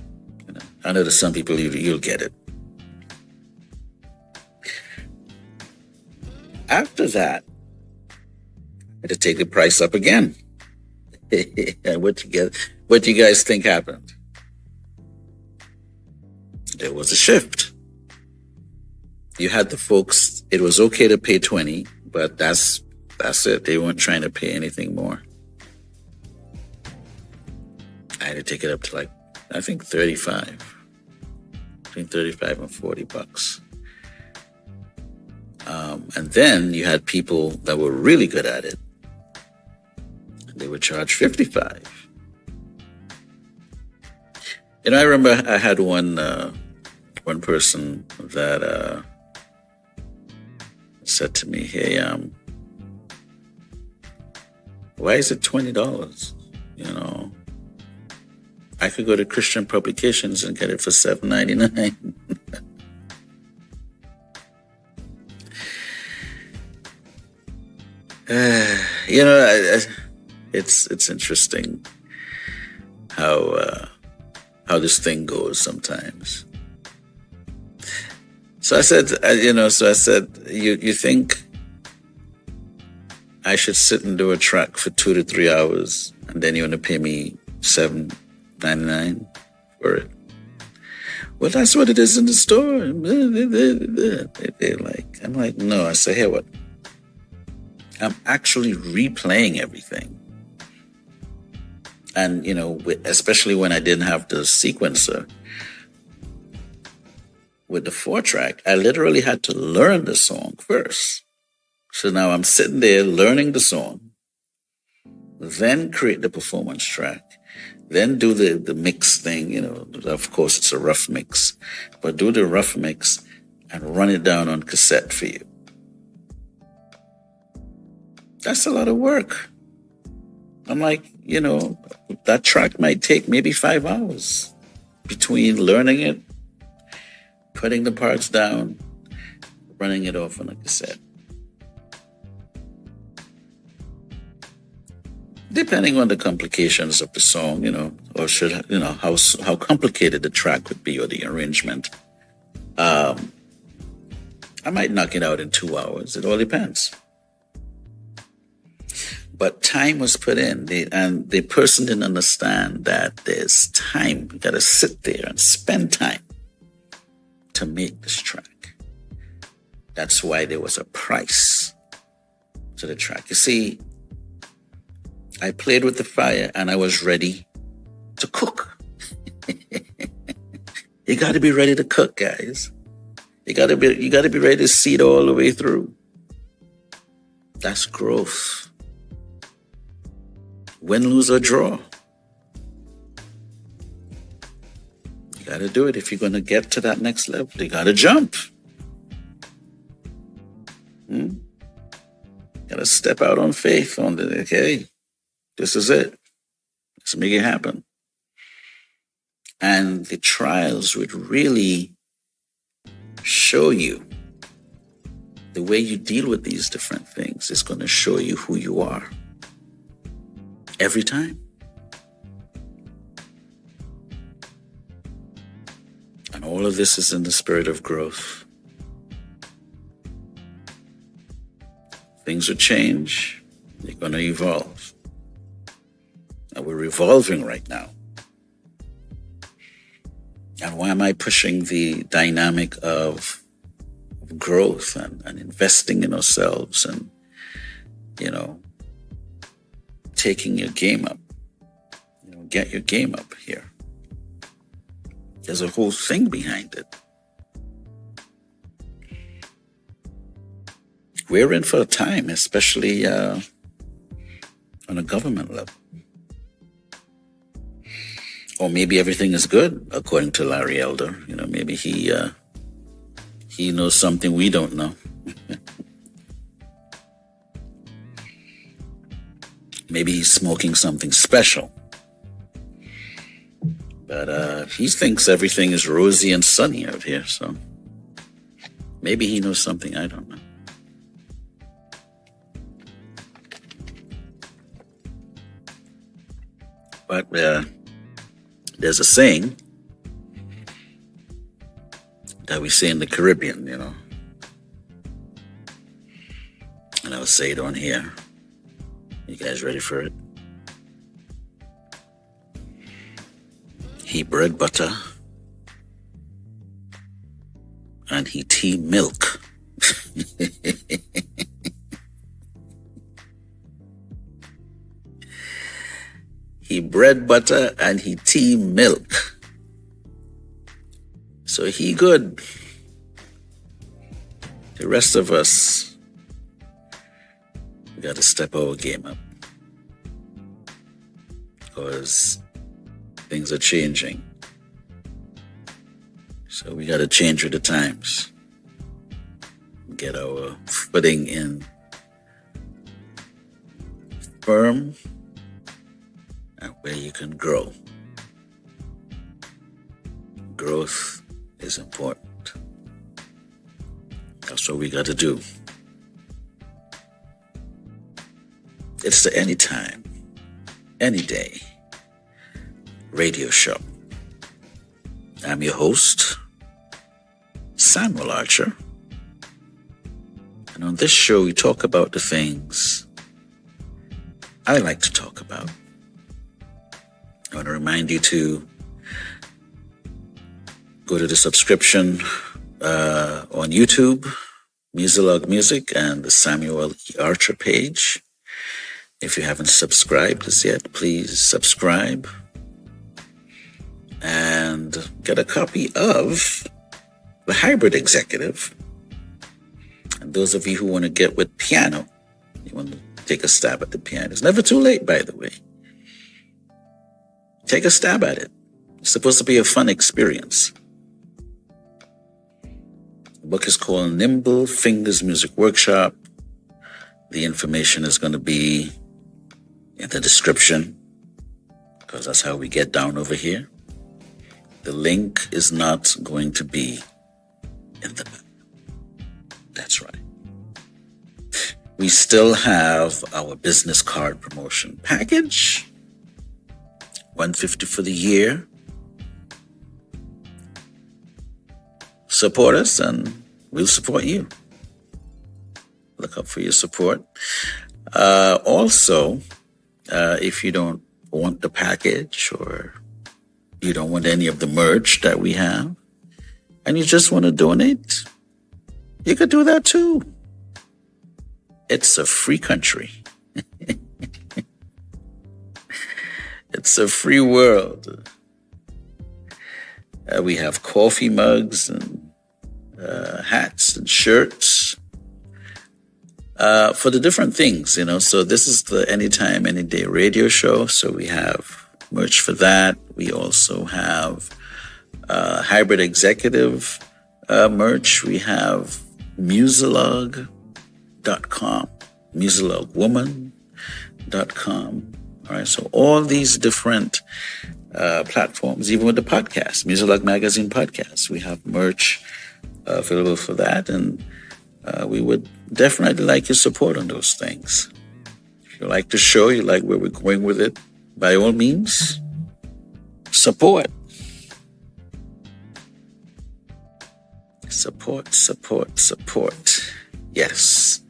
I know to some people you'll get it. After that, I had to take the price up again. And what do you guys think happened? There was a shift. You had the folks, it was okay to pay 20, but that's it. They weren't trying to pay anything more. I had to take it up to I think 35. Between 35 and $40. And then you had people that were really good at it. They would charge 55. I remember I had one person that said to me, "Hey, why is it $20? I could go to Christian Publications and get it for $7.99." It's interesting how this thing goes sometimes. So I said, you think I should sit and do a track for 2 to 3 hours, and then you want to pay me $7.99 for it? Well, that's what it is in the store. They're like, I'm like, no. I say, hey, what? I'm actually replaying everything. And, especially when I didn't have the sequencer with the 4-track, I literally had to learn the song first. So now I'm sitting there learning the song, then create the performance track, then do the mix thing. Of course, it's a rough mix, but do the rough mix and run it down on cassette for you. That's a lot of work. I'm like, that track might take maybe 5 hours between learning it, putting the parts down, running it off on a cassette. Depending on the complications of the song, or how complicated the track would be or the arrangement. I might knock it out in 2 hours. It all depends. But time was put in, and the person didn't understand that there's time. You got to sit there and spend time to make this track. That's why there was a price to the track. You see, I played with the fire and I was ready to cook. You got to be ready to cook, guys. You got to be ready to see it all the way through. That's growth. Win, lose, or draw. You got to do it if you're going to get to that next level. You got to jump. Got to step out on faith on okay, this is it. Let's make it happen. And the trials would really show you the way you deal with these different things. Is going to show you who you are. Every time. And all of this is in the spirit of growth. Things will change. They're going to evolve. And we're evolving right now. And why am I pushing the dynamic of growth and investing in ourselves and, taking your game up? Get your game up here. There's a whole thing behind it. We're in for a time, especially on a government level. Or maybe everything is good, according to Larry Elder. Maybe he he knows something we don't know. Maybe he's smoking something special. But he thinks everything is rosy and sunny out here, so maybe he knows something I don't know. But there's a saying that we say in the Caribbean, you know. And I'll say it on here. You guys ready for it? He bread butter and he tea milk. He bread butter and he tea milk. So he good. The rest of us, we got to step our game up. Because things are changing. So we got to change with the times. Get our footing in firm and where you can grow. Growth is important. That's what we got to do. It's the Anytime, Anyday radio show. I'm your host, Samuel Archer. And on this show, we talk about the things I like to talk about. I want to remind you to go to the subscription on YouTube, Musalog Music, and the Samuel E. Archer page. If you haven't subscribed as yet, please subscribe and get a copy of The Hybrid Executive. And those of you who want to get with piano, you want to take a stab at the piano. It's never too late, by the way. Take a stab at it. It's supposed to be a fun experience. The book is called Nimble Fingers Music Workshop. The information is going to be in the description, because that's how we get down over here. The link is not going to be in the book. That's right. We still have our business card promotion package. $150 for the year. Support us and we'll support you. Look up for your support. Also, if you don't want the package or you don't want any of the merch that we have and you just want to donate, you could do that too. It's a free country. It's a free world. We have coffee mugs and hats and shirts for the different things, you know. So this is the Anytime, Anyday radio show. So we have merch for that. We also have Hybrid Executive merch. We have Musalog.com, musalogwoman.com. All right, so all these different platforms, even with the podcast, Musalog Magazine podcast, we have merch available for that, and we would definitely like your support on those things. If you like the show, you like where we're going with it, by all means, support. Support. Yes.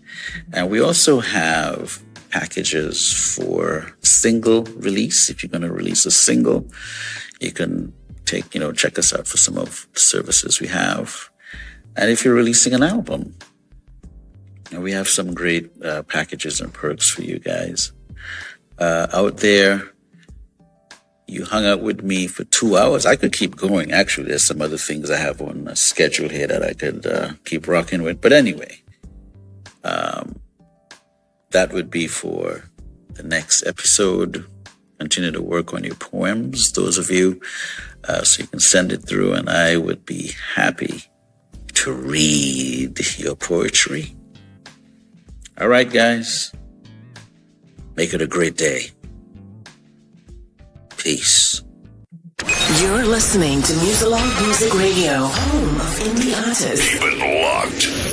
And we also have packages for single release. If you're going to release a single, you can check us out for some of the services we have. And if you're releasing an album, we have some great packages and perks for you guys. Out there, you hung out with me for 2 hours. I could keep going. Actually, there's some other things I have on a schedule here that I could keep rocking with. But anyway, that would be for the next episode. Continue to work on your poems, those of you, so you can send it through, and I would be happy to to read your poetry. All right, guys. Make it a great day. Peace. You're listening to Music Radio, home of indie artists. Keep it locked.